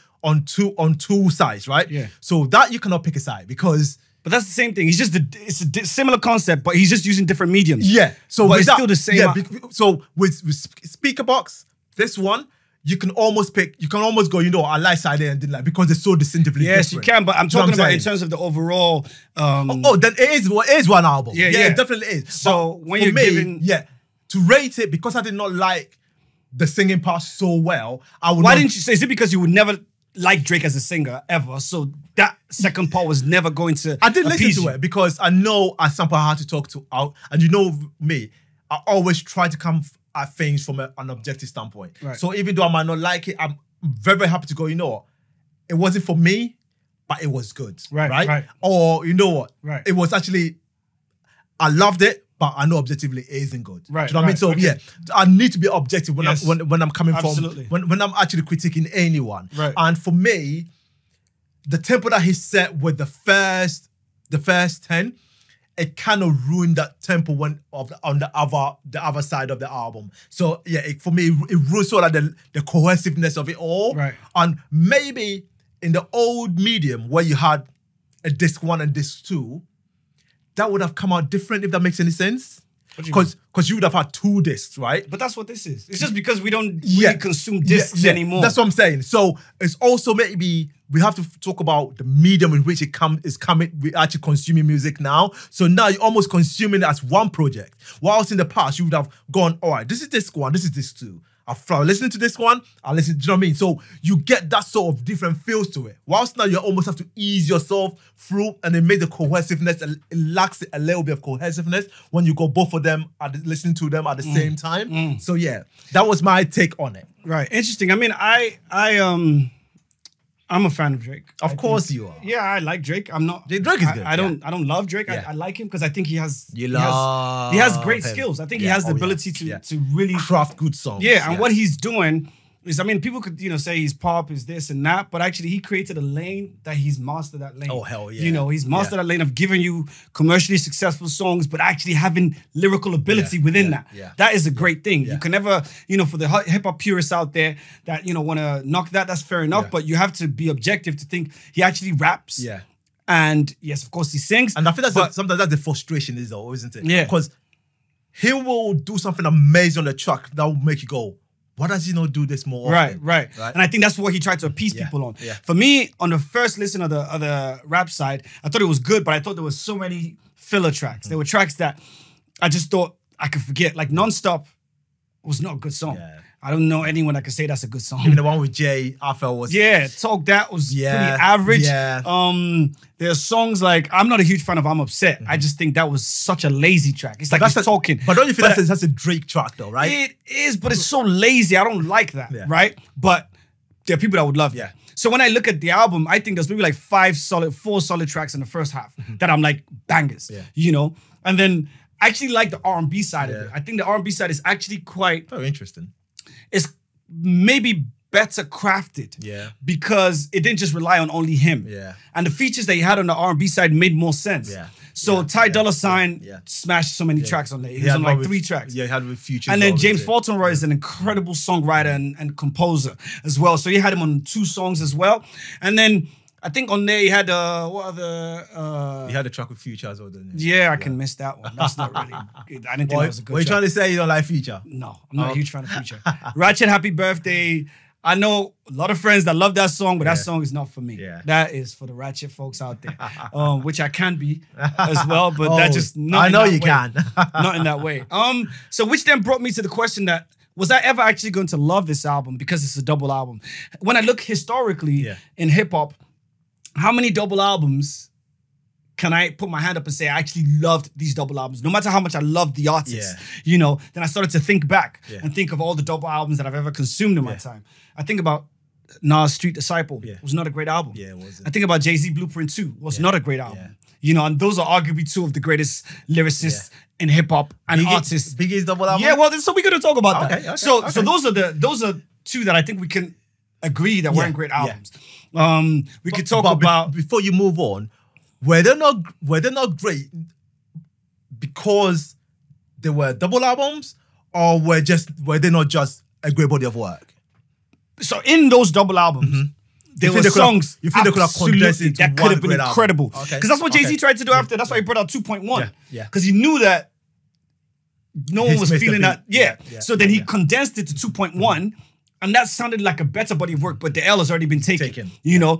Speaker 2: sides, right?
Speaker 1: Yeah.
Speaker 2: So that you cannot pick a side because.
Speaker 1: But that's the same thing. It's a similar concept, but he's just using different mediums.
Speaker 2: Yeah. So
Speaker 1: but it's still the same.
Speaker 2: Yeah. So with Speaker Box, this one. You can almost go, I like side A and didn't like, because it's so distinctively different.
Speaker 1: Yes, you can, but I'm talking about in terms of the overall.
Speaker 2: Then it is one album. Yeah, it definitely is.
Speaker 1: So when you're giving.
Speaker 2: Yeah, to rate it, because I did not like the singing part so well, I would.
Speaker 1: Why didn't you say, is it because you would never like Drake as a singer ever? So that second part was never going to.
Speaker 2: I did listen to it because I know at some point I had to talk to out, and you know me, I always try to come at things from an objective standpoint.
Speaker 1: Right.
Speaker 2: So even though I might not like it, I'm very, very happy to go, it wasn't for me, but it was good. Right. Or you know what?
Speaker 1: Right.
Speaker 2: It was actually, I loved it, but I know objectively it isn't good.
Speaker 1: Right,
Speaker 2: Do you know what I mean? So
Speaker 1: okay.
Speaker 2: yeah, I need to be objective when
Speaker 1: Yes.
Speaker 2: when I'm coming
Speaker 1: Absolutely.
Speaker 2: from when I'm actually critiquing anyone.
Speaker 1: Right.
Speaker 2: And for me, the tempo that he set with the first 10, it kind of ruined that tempo on the other side of the album. So yeah, for me, it ruined sort of the cohesiveness of it all.
Speaker 1: Right.
Speaker 2: And maybe in the old medium where you had a disc 1 and disc 2, that would have come out different, if that makes any sense. Because you would have had 2 discs, right?
Speaker 1: But that's what this is. It's just because we don't really consume discs anymore.
Speaker 2: That's what I'm saying. So it's also maybe we have to talk about the medium in which is coming. We're actually consuming music now. So now you're almost consuming it as one project. Whilst in the past, you would have gone, all right, this is disc 1, this is disc 2. I'll listen to this one, I'll listen, do you know what I mean? So you get that sort of different feels to it. Whilst now you almost have to ease yourself through, and it makes the cohesiveness, it lacks a little bit of cohesiveness when you go both of them, listening to them at the same time. So yeah, that was my take on it.
Speaker 1: Right. Interesting. I mean, I'm a fan of Drake.
Speaker 2: Of course you are.
Speaker 1: Yeah, I like Drake. I'm not.
Speaker 2: Drake is good.
Speaker 1: I don't love Drake.
Speaker 2: Yeah.
Speaker 1: I like him because I think he has
Speaker 2: love
Speaker 1: he has great
Speaker 2: him.
Speaker 1: skills. I think he has the ability to really
Speaker 2: craft good songs.
Speaker 1: Yeah, and what he's doing is, I mean, people could, say he's pop, is this and that, but actually he created a lane that he's mastered that lane.
Speaker 2: Oh, hell yeah.
Speaker 1: He's mastered that lane of giving you commercially successful songs, but actually having lyrical ability within that.
Speaker 2: Yeah.
Speaker 1: That is a great thing.
Speaker 2: Yeah.
Speaker 1: You can never, for the hip hop purists out there that, want to knock that's fair enough, but you have to be objective to think he actually raps.
Speaker 2: Yeah.
Speaker 1: And yes, of course he sings.
Speaker 2: And I think sometimes that's the frustration isn't it?
Speaker 1: Yeah.
Speaker 2: Because he will do something amazing on the track that will make you go, why does he not do this more often?
Speaker 1: Right. And I think that's what he tried to appease people on.
Speaker 2: Yeah.
Speaker 1: For me, on the first listen of the rap side, I thought it was good, but I thought there was so many filler tracks. There were tracks that I just thought I could forget. Like Nonstop was not a good song.
Speaker 2: Yeah.
Speaker 1: I don't know anyone that could say that's a good song.
Speaker 2: Even the one with Jay, I felt was...
Speaker 1: Yeah, Talk That was pretty average.
Speaker 2: Yeah.
Speaker 1: There's songs like, I'm not a huge fan of I'm Upset. I just think that was such a lazy track. It's like he's talking.
Speaker 2: But don't you feel that's a Drake track though, right?
Speaker 1: It is, but it's so lazy. I don't like that, right? But there are people that would love that. So when I look at the album, I think there's maybe like 4 solid tracks in the first half that I'm like bangers, And then I actually like the R&B side of it. I think the R&B side is actually quite...
Speaker 2: Very interesting.
Speaker 1: It's maybe better crafted.
Speaker 2: Yeah.
Speaker 1: Because it didn't just rely on only him.
Speaker 2: Yeah.
Speaker 1: And the features that he had on the R&B side made more sense.
Speaker 2: Yeah.
Speaker 1: So Ty Dolla $ign smashed so many tracks on there. He was on like 3 tracks.
Speaker 2: Yeah, he had with Future.
Speaker 1: And then James Fulton-Roy is an incredible songwriter and composer as well. So he had him on 2 songs as well. And then I think on there he had what other...
Speaker 2: he had a track with Future as well, didn't
Speaker 1: he? Yeah, I can miss that one. That's not really... I didn't think that was a good
Speaker 2: What are you
Speaker 1: track.
Speaker 2: trying to say you don't like Future?
Speaker 1: No, I'm not a huge fan of Future. Ratchet Happy Birthday. I know a lot of friends that love that song, but that song is not for me.
Speaker 2: Yeah.
Speaker 1: That is for the Ratchet folks out there, which I can be as well, but that just not
Speaker 2: I
Speaker 1: in
Speaker 2: know
Speaker 1: that
Speaker 2: you
Speaker 1: way.
Speaker 2: can.
Speaker 1: Not in that way. So which then brought me to the question that, was I ever actually going to love this album because it's a double album? When I look historically in hip hop, how many double albums can I put my hand up and say I actually loved these double albums? No matter how much I loved the artist, then I started to think back and think of all the double albums that I've ever consumed in my time. I think about Nas' Street Disciple. It was not a great album.
Speaker 2: Yeah, it wasn't.
Speaker 1: I think about Jay-Z Blueprint 2. Was not a great album. And those are arguably 2 of the greatest lyricists in hip hop and artists.
Speaker 2: Biggie's double album?
Speaker 1: Yeah, well, so we're going to talk about that.
Speaker 2: Okay,
Speaker 1: so those are 2 that I think we can agree that weren't great albums. We could talk about...
Speaker 2: Before you move on, were they not great because they were double albums, or were they not just a great body of work?
Speaker 1: So in those double albums, there were songs.
Speaker 2: You think they could have condensed it
Speaker 1: that could have been incredible? Because that's what Jay-Z tried to do after. That's why he brought out 2.1.
Speaker 2: Yeah.
Speaker 1: Because he knew that no one was feeling that. Yeah. So then he
Speaker 2: Yeah.
Speaker 1: condensed it to 2.1, and that sounded like a better body of work. But the L has already been taken.
Speaker 2: Yeah.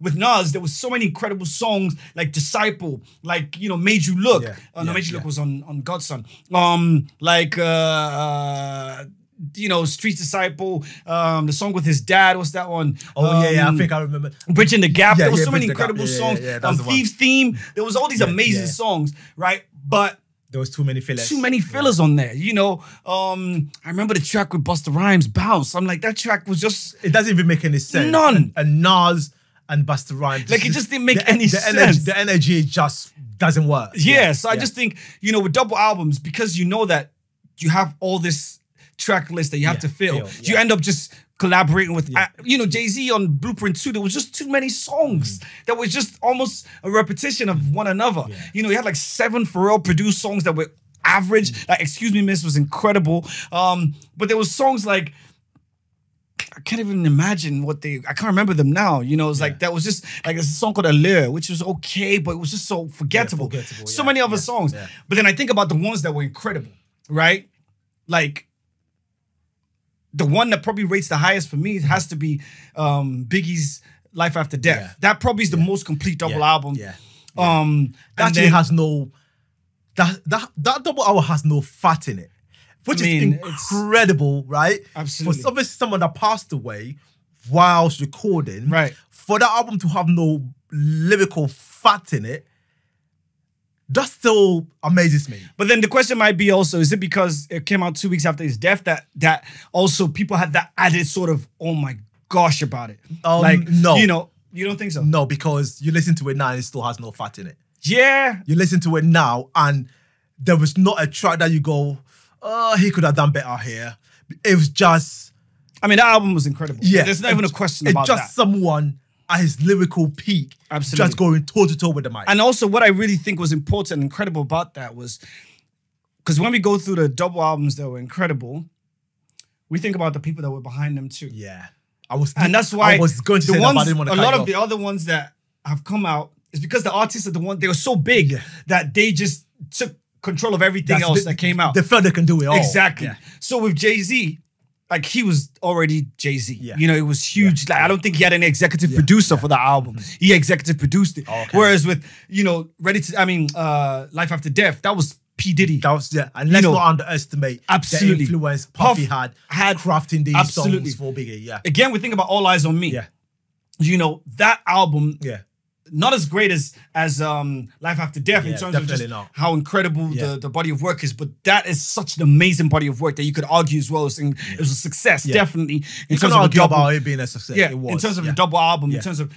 Speaker 1: With Nas, there was so many incredible songs like Disciple, like Made You Look. Made You Look was on Godson. Street Disciple, the song with his dad, what's that one?
Speaker 2: I think I remember.
Speaker 1: Bridging the Gap.
Speaker 2: Yeah,
Speaker 1: there was so
Speaker 2: Bridging
Speaker 1: many
Speaker 2: the Gap.
Speaker 1: incredible
Speaker 2: Yeah,
Speaker 1: songs.
Speaker 2: that's the one.
Speaker 1: Thieves Theme. There was all these amazing songs, right? But
Speaker 2: there was too many fillers.
Speaker 1: Too many fillers on there. I remember the track with Busta Rhymes, Bounce. I'm like, that track was just...
Speaker 2: It doesn't even make any sense.
Speaker 1: None.
Speaker 2: And Nas and Busta Rhymes.
Speaker 1: Like, it just didn't make any sense.
Speaker 2: The energy just doesn't work.
Speaker 1: Yeah, so I just think, you know, with double albums, because you know that you have all this track list that you have to fill, you end up just collaborating with, you know, Jay-Z on Blueprint 2, there was just too many songs that was just almost a repetition of one another. You know, you had like 7 Pharrell produced songs that were average. Like Excuse Me Miss was incredible. But there was songs like, I can't even imagine I can't remember them now. You know, it's like, that was just like a song called Allure, which was okay, but it was just so forgettable. So many other songs. But then I think about the ones that were incredible, right? Like, the one that probably rates the highest for me has to be Biggie's Life After Death. That probably is the most complete double album. That
Speaker 2: actually has no, that double album has no fat in it. Which is incredible, right?
Speaker 1: Absolutely.
Speaker 2: For someone that passed away whilst recording, for that album to have no lyrical fat in it, that still amazes me.
Speaker 1: But then the question might be also, is it because it came out 2 weeks after his death that also people had that added sort of, oh my gosh, about it?
Speaker 2: No.
Speaker 1: You know, you don't think so?
Speaker 2: No, because you listen to it now and it still has no fat in it.
Speaker 1: Yeah.
Speaker 2: You listen to it now and there was not a track that you go, oh, he could have done better here. It was just...
Speaker 1: I mean, that album was incredible. Yeah. There's not even a question about that.
Speaker 2: It's just someone at his lyrical peak.
Speaker 1: Absolutely.
Speaker 2: Just going toe-to-toe with the mic.
Speaker 1: And also what I really think was important and incredible about that was... Because when we go through the double albums that were incredible, we think about the people that were behind them too.
Speaker 2: Yeah.
Speaker 1: And that's why
Speaker 2: I was going to say that, but I didn't want to
Speaker 1: a lot of the other ones that have come out is because the artists are the one, they were so big that they just took control of everything else that came out.
Speaker 2: They felt they can do it all.
Speaker 1: Exactly. Yeah. So with Jay-Z, like he was already Jay-Z. Yeah. You know, it was huge. Like I don't think he had an executive producer for that album. He executive produced it. Oh, okay. Whereas with, you know, Life After Death, that was P. Diddy.
Speaker 2: That was, and let's not underestimate the influence Puffy had crafting these songs for Biggie.
Speaker 1: Again, we think about All Eyes on Me. You know, that album, not as great as Life After Death in terms of just how incredible the body of work is, but that is such an amazing body of work that you could argue as well. It was a success, definitely.
Speaker 2: In terms of it being a success.
Speaker 1: It was. In terms of the double album, in terms of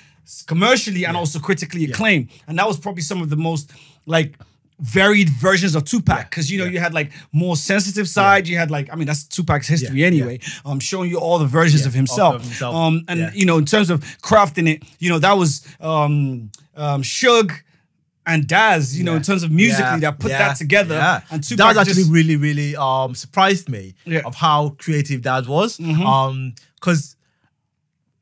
Speaker 1: commercially and also critically acclaimed. And that was probably some of the most like varied versions of Tupac, because you know you had like more sensitive side, you had like, I mean that's Tupac's history anyway, showing you all the versions of himself. You know, in terms of crafting it, you know, that was Suge and Daz, you know, in terms of musically that put that together. And Tupac
Speaker 2: Daz actually really surprised me of how creative Daz was, because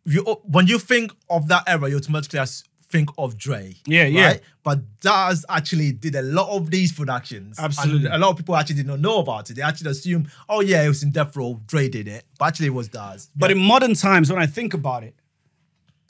Speaker 2: when you think of that era, you automatically think of Dre. Right? But Daz actually did a lot of these productions.
Speaker 1: Absolutely.
Speaker 2: And a lot of people actually did not know about it. They actually assume, oh yeah, it was in Death Row, Dre did it. But actually it was Daz.
Speaker 1: But in modern times, when I think about it,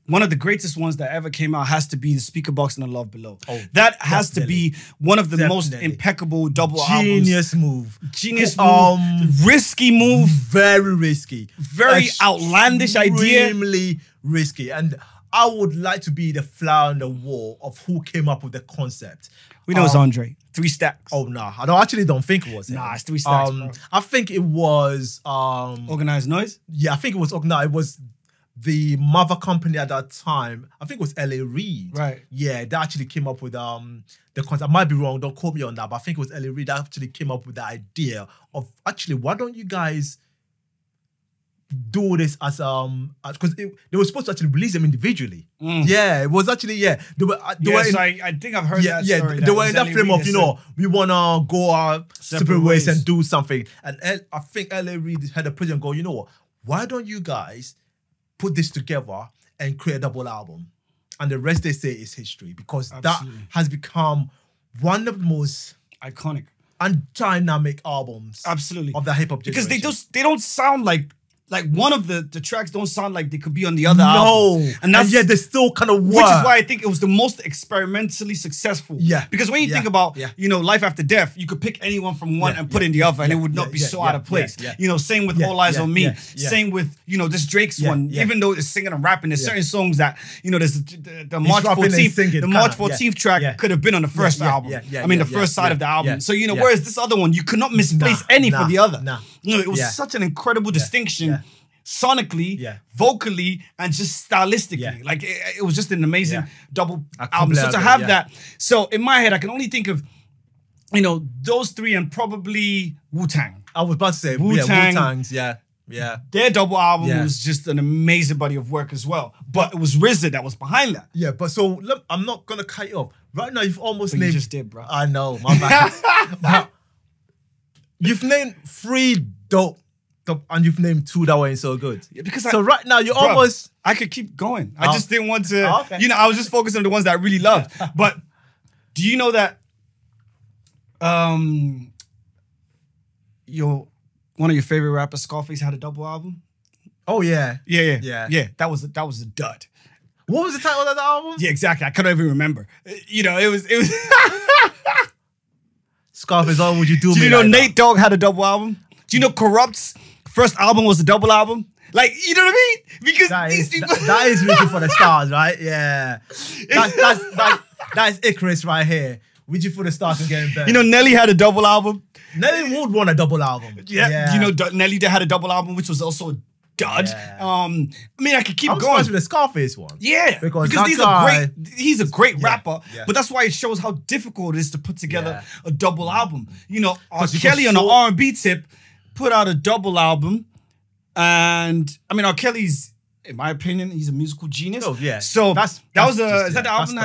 Speaker 1: one of the greatest ones that ever came out has to be the Speaker Box and the Love Below. That has to be one of the most impeccable double
Speaker 2: Genius
Speaker 1: albums.
Speaker 2: Genius
Speaker 1: move. Risky move.
Speaker 2: Very risky.
Speaker 1: Very outlandish idea.
Speaker 2: Extremely risky. And I would like to be the flower on the wall of who came up with the concept.
Speaker 1: We know it's Andre. 3 Stacks.
Speaker 2: Oh, no. I actually don't think it was him.
Speaker 1: Nah, it's 3 Stacks, bro.
Speaker 2: I think it was...
Speaker 1: Organized Noise?
Speaker 2: Yeah, I think it was Organized. It was the mother company at that time. I think it was L.A. Reid.
Speaker 1: Right.
Speaker 2: Yeah, they actually came up with the concept. I might be wrong. Don't quote me on that. But I think it was L.A. Reid that actually came up with the idea of, actually, why don't you guys do this as because they were supposed to actually release them individually. Yeah, it was actually I
Speaker 1: think I've heard that story.
Speaker 2: They were in that frame of, you know, we wanna go our separate ways and do something. And I think L.A. Reid had a president go, you know what? Why don't you guys put this together and create a double album? And the rest they say is history, because that has become one of the most
Speaker 1: iconic
Speaker 2: and dynamic albums of the hip hop generation.
Speaker 1: Because they don't sound like one of the tracks don't sound like they could be on the other album.
Speaker 2: And yet they still kind of work.
Speaker 1: Which is why I think it was the most experimentally successful. Yeah. Because when you think about, you know, Life After Death, you could pick anyone from one and put in the other and it would not be so out of place. You know, same with All Eyes on Me. Same with, you know, this Drake's one. Even though it's singing and rapping, there's certain songs that, you know, there's the March 14th. The March 14th track could have been on the first album. I mean, the first side of the album. So, you know, whereas this other one, you could not misplace any for the other. No, it was such an incredible distinction. sonically, vocally, and just stylistically. Like it was just an amazing double album. So to have that, so in my head, I can only think of, those three and probably Wu-Tang.
Speaker 2: I was about to say Wu-Tang's, yeah.
Speaker 1: Their double album was just an amazing body of work as well. But it was RZA that was behind that.
Speaker 2: Yeah, but so look, I'm not gonna cut you off. Right now, you've almost named.
Speaker 1: You just did, bro.
Speaker 2: I know, my bad. You've named 3 dope, and you've named 2 that weren't so good. Yeah, because right now you're almost.
Speaker 1: I could keep going. I just didn't want to. Okay. I was just focused on the ones that I really loved. But do you know that? One of your favorite rappers, Scarface, had a double album.
Speaker 2: Oh yeah.
Speaker 1: Yeah. That was a dud.
Speaker 2: What was the title of the album?
Speaker 1: Yeah, exactly. I couldn't even remember. It was.
Speaker 2: Scarface, what would you do?
Speaker 1: Do you know Nate Dogg had a double album? Do you know Corrupt's first album was a double album? Like, you know what I mean? Because
Speaker 2: that is reaching for the stars, right? Yeah. That's Icarus right here. Reaching for the stars and getting better.
Speaker 1: Nelly had a double album.
Speaker 2: Nelly would want a double album.
Speaker 1: Yeah. Nelly had a double album, which was also a dud.
Speaker 2: Yeah.
Speaker 1: I could keep
Speaker 2: going.
Speaker 1: I'm
Speaker 2: with the Scarface one.
Speaker 1: Yeah. Because he's a great rapper. Yeah. But that's why it shows how difficult it is to put together a double album. R. Kelly on the R&B tip put out a double album. And R. Kelly's, in my opinion, he's a musical genius.
Speaker 2: Oh, yeah.
Speaker 1: So is that the album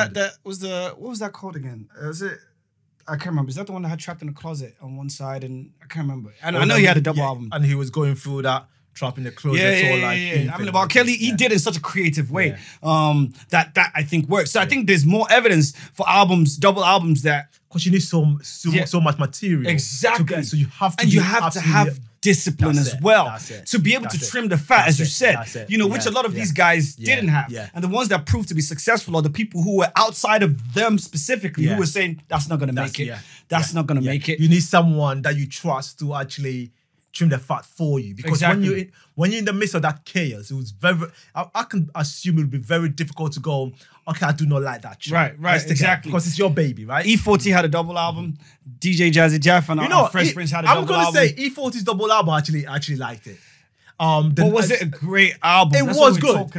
Speaker 1: what was that called again? Was it? I can't remember. Is that the one that had Trapped in the Closet on one side? And I can't remember. And I know he had a double album.
Speaker 2: And he was going through that Trapped in the Closet.
Speaker 1: Yeah. R. Kelly, he did it in such a creative way that I think works. So I think there's more evidence for double albums that...
Speaker 2: Because you need so much material.
Speaker 1: Exactly.
Speaker 2: So you have to
Speaker 1: have discipline as well to be able to trim the fat, as you said, which a lot of these guys didn't have. And the ones that proved to be successful are the people who were outside of them specifically, who were saying, that's not going to make it. That's not going to make it.
Speaker 2: You need someone that you trust to actually trim the fat for you. Because when you're in the midst of that chaos, it was I can assume it would be very difficult to go, okay, I do not like that track.
Speaker 1: Right, exactly.
Speaker 2: Because it's your baby, right?
Speaker 1: E40 had a double album. DJ Jazzy Jeff and Fresh Prince had a double album.
Speaker 2: I'm going to say E40's double album, I actually liked it.
Speaker 1: But was it a great album?
Speaker 2: It was good.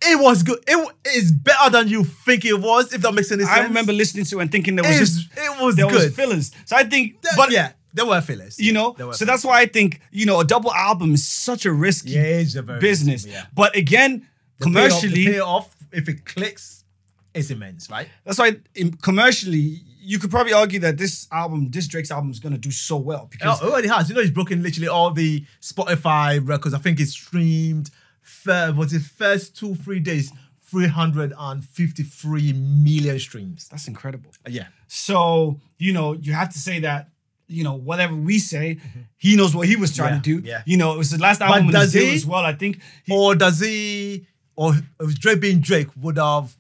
Speaker 2: It was good. It is better than you think it was, if that makes any sense.
Speaker 1: I remember listening to it and thinking there was
Speaker 2: good.
Speaker 1: fillers. So I think...
Speaker 2: There were fillers.
Speaker 1: So that's why I think, a double album is such a risky business. But again, commercially...
Speaker 2: The payoff, if it clicks, is immense, right?
Speaker 1: That's why commercially, you could probably argue that this Drake's album is going to do so well. Because
Speaker 2: it already has. He's broken literally all the Spotify records. I think it's streamed, first 2-3 days, 353 million streams.
Speaker 1: That's incredible.
Speaker 2: Yeah.
Speaker 1: So, you have to say that, whatever we say, he knows what he was trying to do.
Speaker 2: Yeah.
Speaker 1: It was the last album in his deal as well, I think.
Speaker 2: Or if Drake being Drake would have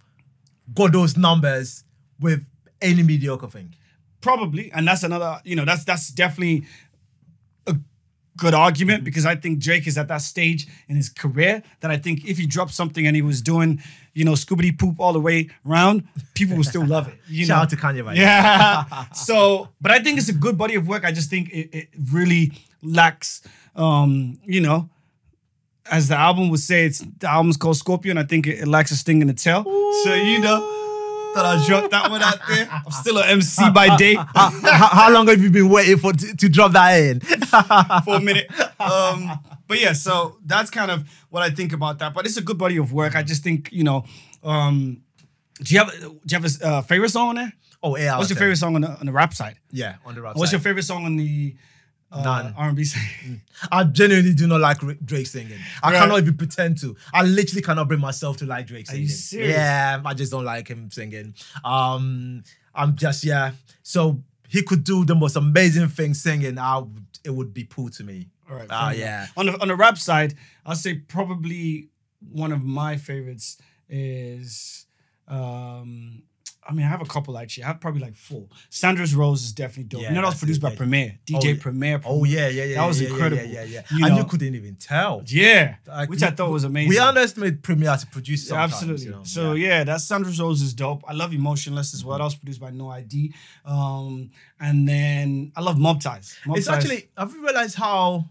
Speaker 2: got those numbers with any mediocre thing?
Speaker 1: Probably. And that's another, that's definitely a good argument because I think Drake is at that stage in his career that I think if he dropped something and he was doing, scoobity poop all the way around, people will still love it.
Speaker 2: Shout out to Kanye, right?
Speaker 1: Yeah. So, but I think it's a good body of work. I just think it really lacks, as the album would say, the album's called Scorpion. I think it lacks a sting in the tail. Ooh. So, thought I'd drop that one out there. I'm still an MC by day.
Speaker 2: How long have you been waiting to drop that in?
Speaker 1: For a minute. But yeah, so that's kind of what I think about that. But it's a good body of work. I just think, do you have a favorite song on there?
Speaker 2: Oh, yeah.
Speaker 1: What's your favorite song on the rap side?
Speaker 2: Yeah, on the rap side.
Speaker 1: What's your favorite song on the R&B side?
Speaker 2: I genuinely do not like Drake singing. I cannot even pretend to. I literally cannot bring myself to like Drake singing.
Speaker 1: Are you serious?
Speaker 2: Yeah, I just don't like him singing. I'm just, So he could do the most amazing thing singing. It would be poo to me.
Speaker 1: All right. Yeah. On the rap side, I'll say probably one of my favorites is... I have a couple actually. I have probably like 4. Sandra's Rose is definitely dope.
Speaker 2: Yeah,
Speaker 1: that was produced by Premier. DJ Premier.
Speaker 2: Oh, yeah.
Speaker 1: That was incredible.
Speaker 2: Yeah. And you couldn't even tell.
Speaker 1: Yeah. Which I thought was amazing.
Speaker 2: We underestimate Premier as a producer sometimes.
Speaker 1: Absolutely. So that Sandra's Rose is dope. I love Emotionless as well. That was produced by No ID. And then I love Mob Ties.
Speaker 2: It's actually, have you realized how...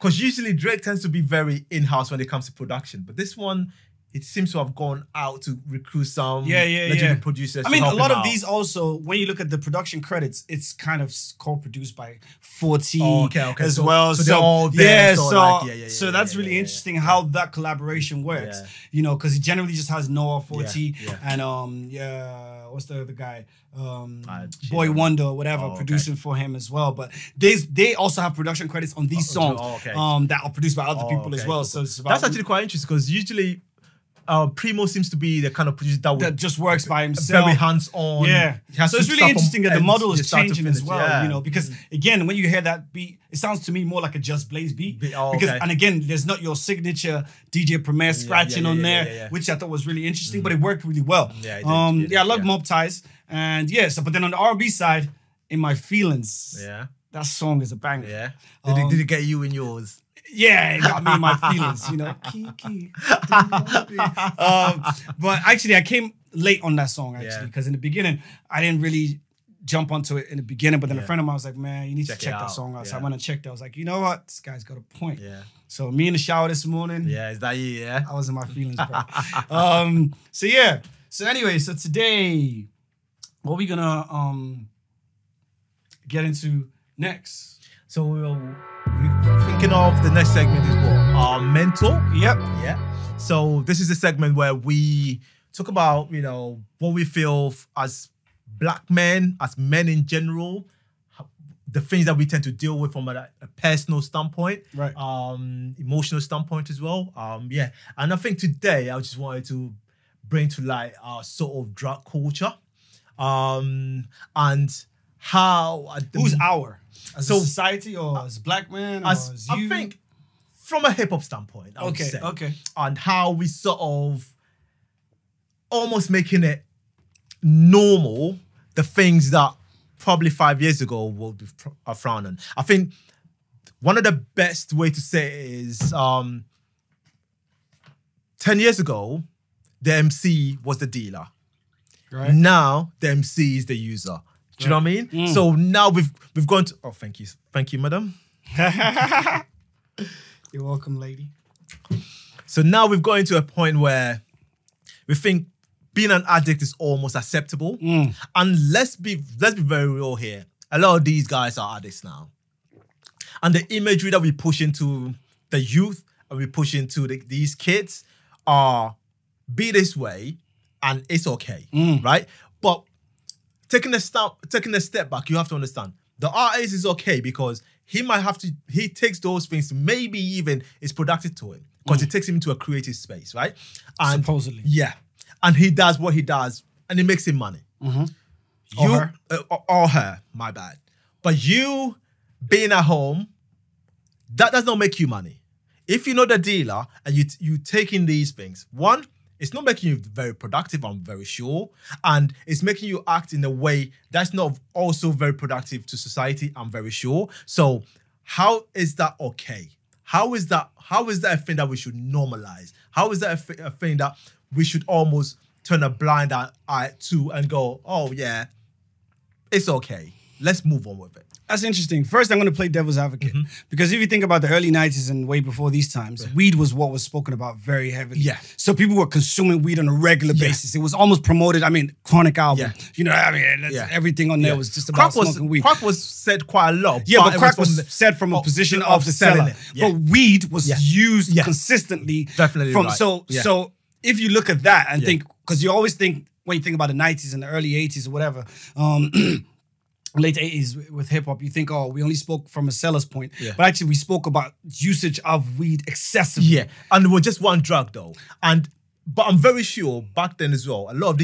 Speaker 2: Because usually Drake tends to be very in-house when it comes to production. But this one, it seems to have gone out to recruit some legendary producers.
Speaker 1: I mean, a lot of these also, when you look at the production credits, it's kind of co-produced by 40 as well.
Speaker 2: So they're all there.
Speaker 1: So that's really interesting how that collaboration works.
Speaker 2: Yeah.
Speaker 1: You know, because he generally just has Noah 40 and what's the other guy? Boy Wonder or whatever, producing for him as well. But they also have production credits on these songs that are produced by other people as well. Cool. So it's about,
Speaker 2: that's actually quite interesting because usually Primo seems to be the kind of producer that
Speaker 1: just works by himself.
Speaker 2: Very hands-on.
Speaker 1: Yeah. So it's really interesting that the model is changing as well, you know, because again, when you hear that beat, it sounds to me more like a Just Blaze beat. And again, there's not your signature DJ Premier scratching on there, which I thought was really interesting, but it worked really well. I love Mob Ties. And but then on the R&B side, In My Feelings, that song is a banger.
Speaker 2: Yeah. Did it get you in yours?
Speaker 1: Yeah, it got me in my feelings, you know. But actually, I came late on that song, actually, because in the beginning, I didn't really jump onto it in the beginning. But then a friend of mine was like, man, you need to check that song out. So I went and checked it. I was like, you know what? This guy's got a point. Yeah. So me in the shower this morning.
Speaker 2: Yeah, is that you? Yeah.
Speaker 1: I was in my feelings, bro. So anyway, so today, what are we going to get into next?
Speaker 2: So we're thinking of the next segment is what? Mental.
Speaker 1: Yep.
Speaker 2: Yeah. So this is a segment where we talk about, you know, what we feel as black men, as men in general, the things that we tend to deal with from a personal standpoint,
Speaker 1: right?
Speaker 2: Emotional standpoint as well. And I think today I just wanted to bring to light our sort of drug culture, and how
Speaker 1: who's our as a society or as black men or as you?
Speaker 2: I think from a hip hop standpoint, I would say, and how we sort of almost making it normal, the things that probably 5 years ago will be frowned on. I think one of the best way to say it is 10 years ago, the MC was the dealer.
Speaker 1: Right.
Speaker 2: Now the MC is the user. Do you know what I mean? So now we've gone to thank you, madam.
Speaker 1: You're welcome, lady.
Speaker 2: So now we've got into a point where we think being an addict is almost acceptable. And let's be very real here. A lot of these guys are addicts now. And the imagery that we push into the youth and we push into these kids are be this way and it's okay, right? But taking a step back, you have to understand the artist is okay because he takes those things, maybe even it's productive to him because it takes him into a creative space, right? And
Speaker 1: supposedly.
Speaker 2: Yeah. And he does what he does and it makes him money. Or her, my bad. But you being at home, that does not make you money. If you know the dealer and you taking these things, one, it's not making you very productive, I'm very sure. And it's making you act in a way that's not also very productive to society, I'm very sure. So how is that okay? How is that a thing that we should normalize? How is that a thing that we should almost turn a blind eye to and go, oh yeah, it's okay. Let's move on with it.
Speaker 1: That's interesting. First, I'm going to play devil's advocate. Because if you think about the early 90s and way before these times, weed was what was spoken about very heavily.
Speaker 2: Yeah.
Speaker 1: So people were consuming weed on a regular basis. It was almost promoted. I mean, Chronic album. You know, I mean, everything on there was just about smoking weed.
Speaker 2: Crack was said quite a lot.
Speaker 1: Yeah, but crack was said from a position of the seller. It. Yeah. But weed was used consistently.
Speaker 2: Definitely right.
Speaker 1: So if you look at that and think, because you always think, when you think about the 90s and the early 80s or whatever, late 80s with hip hop, you think, oh, we only spoke from a seller's point. Yeah. But actually, we spoke about usage of weed excessively.
Speaker 2: Yeah, and it was just one drug though. But I'm very sure back then as well, a lot of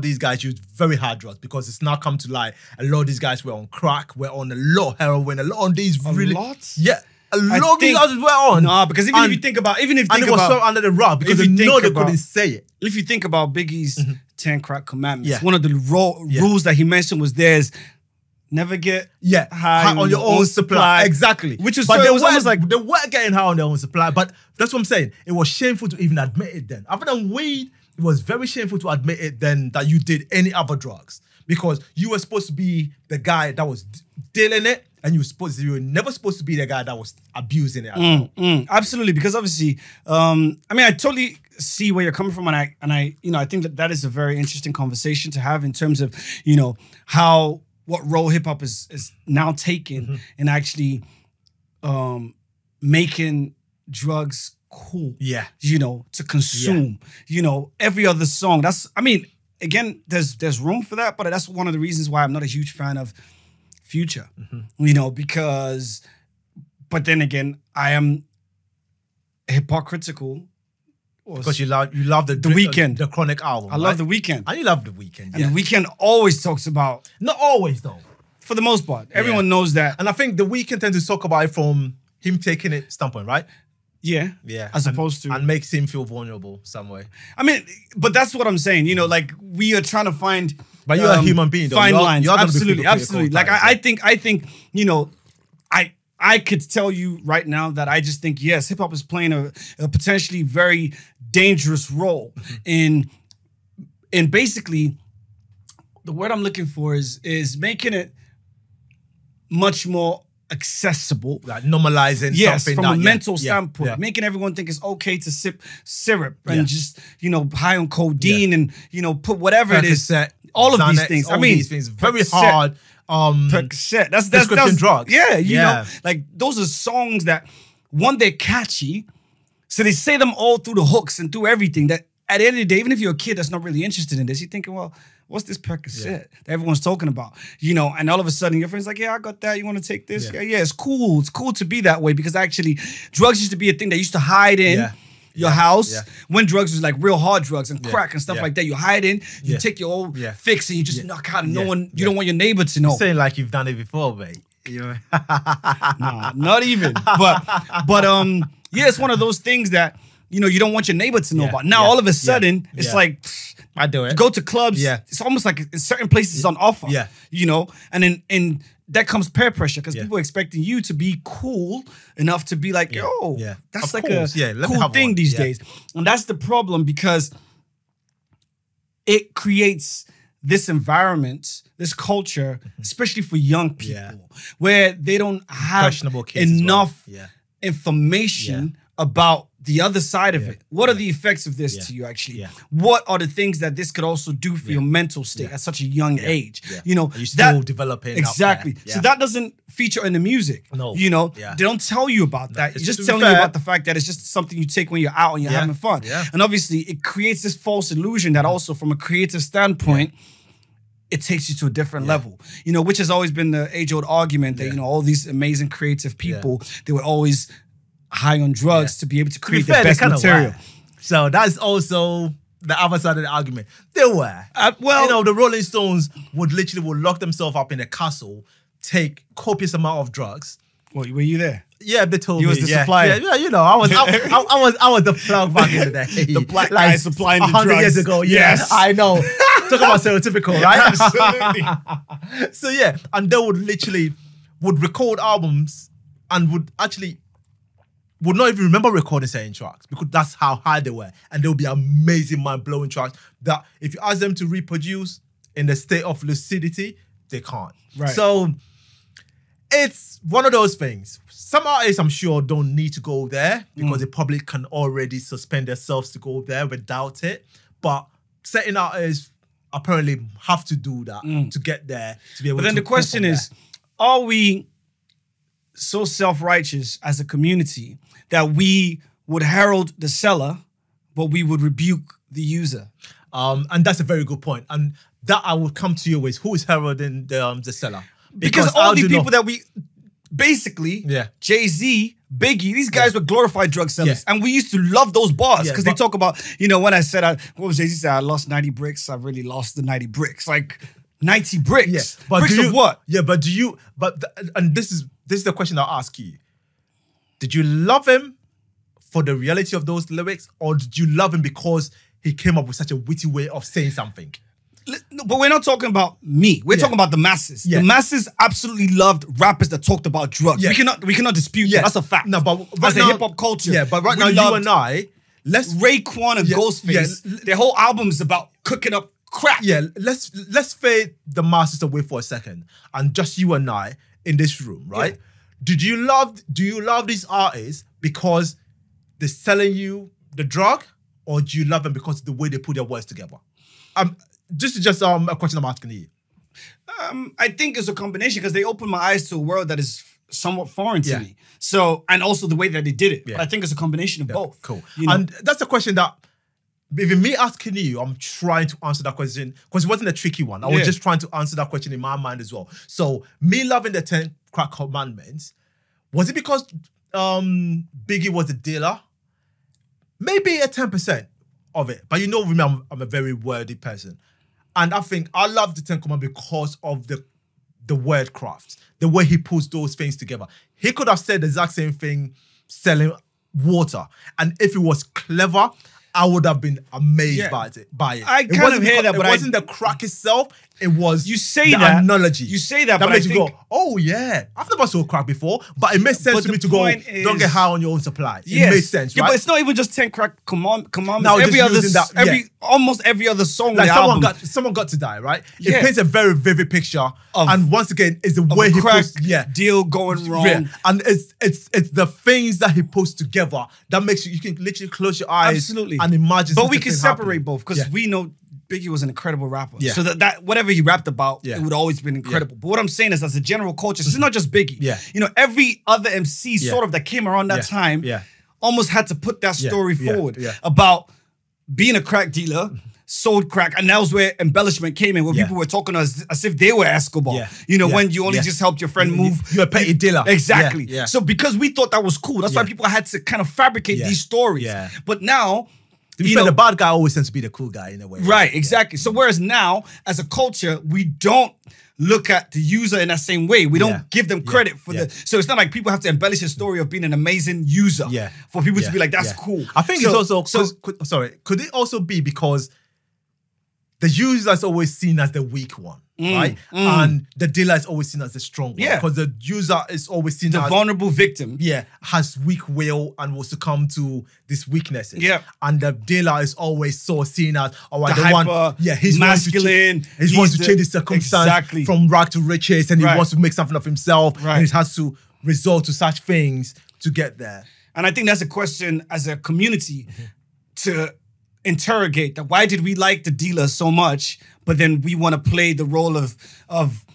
Speaker 2: these guys used very hard drugs because it's now come to light. A lot of these guys were on crack, were on a lot of heroin, a lot of these yeah. A lot of these guys were on.
Speaker 1: No, because even if you think about,
Speaker 2: it was so under the rug because they know they couldn't say it.
Speaker 1: If you think about Biggie's 10 crack commandments, one of the rules that he mentioned was never get high on your own supply.
Speaker 2: Exactly.
Speaker 1: Which is, but it was almost like
Speaker 2: they were getting high on their own supply. But that's what I'm saying. It was shameful to even admit it then. Other than weed, it was very shameful to admit it then that you did any other drugs because you were supposed to be the guy that was dealing it and you were never supposed to be the guy that was abusing it at all.
Speaker 1: Absolutely, because obviously, I mean, I totally see where you're coming from, and I, you know, I think that is a very interesting conversation to have in terms of, you know, what role hip hop is now taking in actually making drugs cool.
Speaker 2: Yeah,
Speaker 1: you know, to consume. You know, every other song. I mean, again, there's room for that, but that's one of the reasons why I'm not a huge fan of Future. You know, but then again, I am hypocritical.
Speaker 2: Because you love the
Speaker 1: Weeknd,
Speaker 2: the Chronic album.
Speaker 1: I love the Weeknd,
Speaker 2: and you love the Weeknd.
Speaker 1: and the Weeknd always talks about.
Speaker 2: Not always though.
Speaker 1: For the most part, everyone knows that,
Speaker 2: and I think the Weeknd tends to talk about it from him taking it standpoint, right?
Speaker 1: Yeah, as opposed to,
Speaker 2: and makes him feel vulnerable some way.
Speaker 1: I mean, but that's what I'm saying. You know, like we are trying to find.
Speaker 2: But you're a human being, though.
Speaker 1: Fine lines,
Speaker 2: you're
Speaker 1: absolutely. Like I think, you know, I could tell you right now that I just think, yes, hip hop is playing a potentially very dangerous role in basically, the word I'm looking for is making it much more accessible,
Speaker 2: like normalizing something
Speaker 1: from a mental standpoint, making everyone think it's okay to sip syrup and just, you know, high on codeine and, you know, put whatever it is, all of these things. I mean,
Speaker 2: these things very hard.
Speaker 1: Percocet. That's
Speaker 2: drugs.
Speaker 1: Yeah, you know, like those are songs that, one, they're catchy, so they say them all through the hooks and through everything. That at the end of the day, even if you're a kid that's not really interested in this, you're thinking, well, what's this Percocet that everyone's talking about? You know, and all of a sudden your friend's like, yeah, I got that. You want to take this? Yeah, it's cool. It's cool to be that way, because actually drugs used to be a thing that used to hide in your house when drugs was like real hard drugs and crack and stuff like that. You hide in, you take your old fix and you just knock out, and no one, you don't want your neighbor to know.
Speaker 2: You're saying like you've done it before, mate.
Speaker 1: Nah, not even. But yeah, it's one of those things that, you know, you don't want your neighbor to know about. Now all of a sudden it's like,
Speaker 2: I do it.
Speaker 1: Go to clubs. It's almost like in certain places on offer. You know, and then that comes peer pressure, because people are expecting you to be cool enough to be like, yo, that's like a cool thing these days. And that's the problem, because it creates this environment, this culture, especially for young people, where they don't have enough information about the other side of it. What are the effects of this to you, actually? What are the things that this could also do for your mental state at such a young age? You know,
Speaker 2: are you still developing?
Speaker 1: Exactly. So that doesn't feature in the music.
Speaker 2: No.
Speaker 1: You know, they don't tell you about that. It's just telling you about the fact that it's just something you take when you're out and you're having fun. And obviously, it creates this false illusion that also, from a creative standpoint, it takes you to a different level. You know, which has always been the age-old argument that, you know, all these amazing creative people, they were always high on drugs to be able to create the best material.
Speaker 2: So that's also the other side of the argument. They were.
Speaker 1: Well,
Speaker 2: you know, the Rolling Stones would lock themselves up in a castle, take copious amount of drugs.
Speaker 1: Well, were you there?
Speaker 2: Yeah, they told me.
Speaker 1: You was the supplier.
Speaker 2: Yeah, you know, I was the plug back in the day.
Speaker 1: The black guy supplying the drugs.
Speaker 2: 100 years ago. Yes, I know. Talk about stereotypical, right?
Speaker 1: Absolutely.
Speaker 2: So yeah, and they would record albums and would not even remember recording certain tracks, because that's how high they were. And they would be amazing, mind-blowing tracks that if you ask them to reproduce in the state of lucidity, they can't.
Speaker 1: Right.
Speaker 2: So it's one of those things. Some artists, I'm sure, don't need to go there because the public can already suspend themselves to go there without it. But certain artists apparently have to do that to get there, to be able to.
Speaker 1: But then the question is, are we so self-righteous as a community that we would herald the seller, but we would rebuke the user?
Speaker 2: And that's a very good point. And that I would come to you with, who is heralding the seller?
Speaker 1: Because all the people that we, basically, Jay-Z, Biggie, these guys were glorified drug sellers. And we used to love those bars, because they talk about, you know, when I said, what was Jay-Z said? I lost 90 bricks. I really lost the 90 bricks. Like, 90 bricks.
Speaker 2: But
Speaker 1: bricks of what?
Speaker 2: Yeah, but do you, and this is the question I'll ask you. Did you love him for the reality of those lyrics, or did you love him because he came up with such a witty way of saying something?
Speaker 1: But we're not talking about me. We're talking about the masses. The masses absolutely loved rappers that talked about drugs. We cannot dispute that. That's a fact.
Speaker 2: No, but right
Speaker 1: as a hip hop culture.
Speaker 2: Yeah, but right now you and I,
Speaker 1: Raekwon and Ghostface, their whole album's about cooking up crack.
Speaker 2: Yeah, let's fade the masses away for a second, and just you and I in this room, right?
Speaker 1: Yeah.
Speaker 2: Do you love these artists because they're selling you the drug, or do you love them because of the way they put their words together? Just a question I'm asking you.
Speaker 1: I think it's a combination because they opened my eyes to a world that is somewhat foreign to me. So, and also the way that they did it.
Speaker 2: Yeah.
Speaker 1: But I think it's a combination of both.
Speaker 2: Cool.
Speaker 1: You know?
Speaker 2: And that's a question that, even me asking you, I'm trying to answer that question because it wasn't a tricky one. I was just trying to answer that question in my mind as well. So, me loving the 10 Crack Commandments, was it because Biggie was a dealer? Maybe a 10% of it. But you know me, I'm a very wordy person. And I think I love the 10 Commandments because of the word craft, the way he puts those things together. He could have said the exact same thing selling water. And if it was clever, I would have been amazed by it.
Speaker 1: I kind of hear that, but
Speaker 2: it wasn't the crack itself. It was
Speaker 1: you say
Speaker 2: the
Speaker 1: that
Speaker 2: analogy.
Speaker 1: You say that,
Speaker 2: that
Speaker 1: but
Speaker 2: makes
Speaker 1: I
Speaker 2: you
Speaker 1: think,
Speaker 2: go, oh yeah, I've never saw crack before, but it makes sense to me to go. Don't get high on your own supply. It makes sense, right?
Speaker 1: Yeah, but it's not even just 10 Crack Commandments.
Speaker 2: Now,
Speaker 1: Almost every other song.
Speaker 2: Like someone got to die, right? It paints a very vivid picture, and once again, it's the way he puts
Speaker 1: deal going wrong,
Speaker 2: and it's the things that he puts together that makes you can literally close your eyes, and imagine.
Speaker 1: But we can separate both because we know Biggie was an incredible rapper. So that whatever he rapped about, it would always been incredible. But what I'm saying is, as a general culture, this is not just Biggie. You know, every other MC sort of that came around that time almost had to put that story forward about being a crack dealer, sold crack, and that was where embellishment came in, where people were talking as if they were Escobar. You know, when you only just helped your friend move.
Speaker 2: You're a petty dealer.
Speaker 1: Exactly. So because we thought that was cool, that's why people had to kind of fabricate these stories. But now,
Speaker 2: you know, the bad guy always tends to be the cool guy in a way.
Speaker 1: Right, exactly. So whereas now, as a culture, we don't look at the user in that same way. We don't give them credit for the... So it's not like people have to embellish a story of being an amazing user for people to be like, that's cool.
Speaker 2: I think it's also... Could it also be because the user is always seen as the weak one, right? And the dealer is always seen as the strong one. Because the user is always seen
Speaker 1: as... the vulnerable victim.
Speaker 2: Has weak will and will succumb to these weaknesses. And the dealer is always seen as, he's
Speaker 1: masculine.
Speaker 2: He wants to change his circumstance from rag to riches, and he wants to make something of himself. And he has to resort to such things to get there.
Speaker 1: And I think that's a question as a community to interrogate, that why did we like the dealer so much, but then we want to play the role of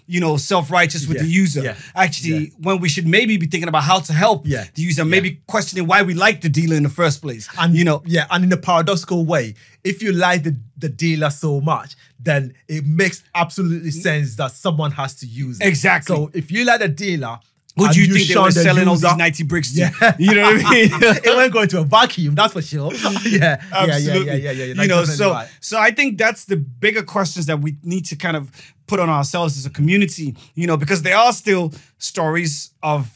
Speaker 1: you know, self-righteous with the user. Actually, when we should maybe be thinking about how to help the user, maybe questioning why we like the dealer in the first place.
Speaker 2: And
Speaker 1: you know,
Speaker 2: and in a paradoxical way, if you like the dealer so much, then it makes absolutely sense that someone has to use it.
Speaker 1: Exactly.
Speaker 2: So if you like the dealer,
Speaker 1: who do you think they were selling all these 90 bricks to? You know what I mean?
Speaker 2: It won't go into a vacuum, that's for sure.
Speaker 1: Absolutely. You know, so I think that's the bigger questions that we need to kind of put on ourselves as a community, you know, because there are still stories of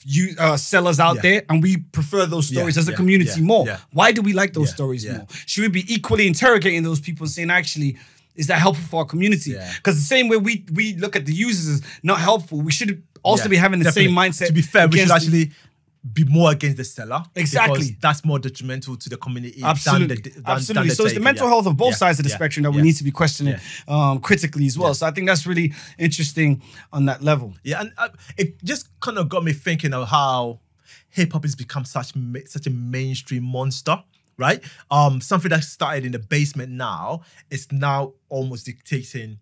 Speaker 1: sellers out there, and we prefer those stories as a community more. Why do we like those stories more? Should we be equally interrogating those people and saying, actually, is that helpful for our community? Because the same way we look at the users as not helpful, we should also be having the same mindset.
Speaker 2: To be fair, we should actually be more against the seller.
Speaker 1: Exactly.
Speaker 2: Because that's more detrimental to the community.
Speaker 1: Absolutely.
Speaker 2: Than
Speaker 1: So it's the mental health of both sides of the spectrum that we need to be questioning critically as well. So I think that's really interesting on that level.
Speaker 2: Yeah, and it just kind of got me thinking of how hip-hop has become such a mainstream monster. Right? Something that started in the basement now is now almost dictating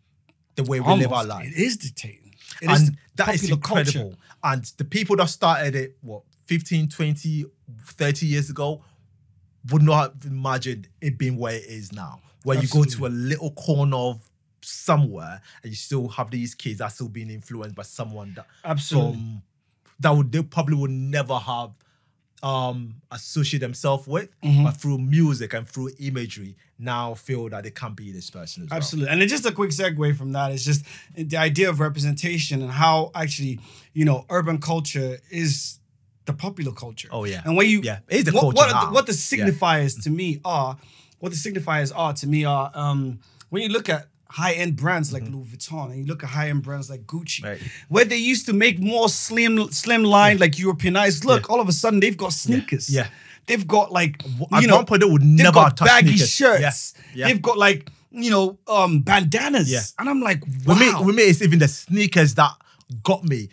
Speaker 2: the way we live our lives.
Speaker 1: It is dictating.
Speaker 2: That is incredible. Culture. And the people that started it, 15, 20, 30 years ago, would not have imagined it being where it is now. Where you go to a little corner of somewhere and you still have these kids that are still being influenced by someone that they probably would never have associate themselves with, but through music and through imagery, now feel that they can't be this person as well.
Speaker 1: Absolutely. And it's just a quick segue from that. It's just the idea of representation and how actually, you know, urban culture is the popular culture.
Speaker 2: Oh yeah.
Speaker 1: And when you
Speaker 2: it is the culture
Speaker 1: what the signifiers to me are, when you look at high-end brands like Louis Vuitton, and you look at high-end brands like Gucci, where they used to make more slim line, like Europeanized look, all of a sudden they've got sneakers. They've got like,
Speaker 2: at one point they would never touch
Speaker 1: baggy
Speaker 2: sneakers.
Speaker 1: shirts. They've got like bandanas.
Speaker 2: Yeah.
Speaker 1: And I'm like, wow.
Speaker 2: With me, it's even the sneakers that got me.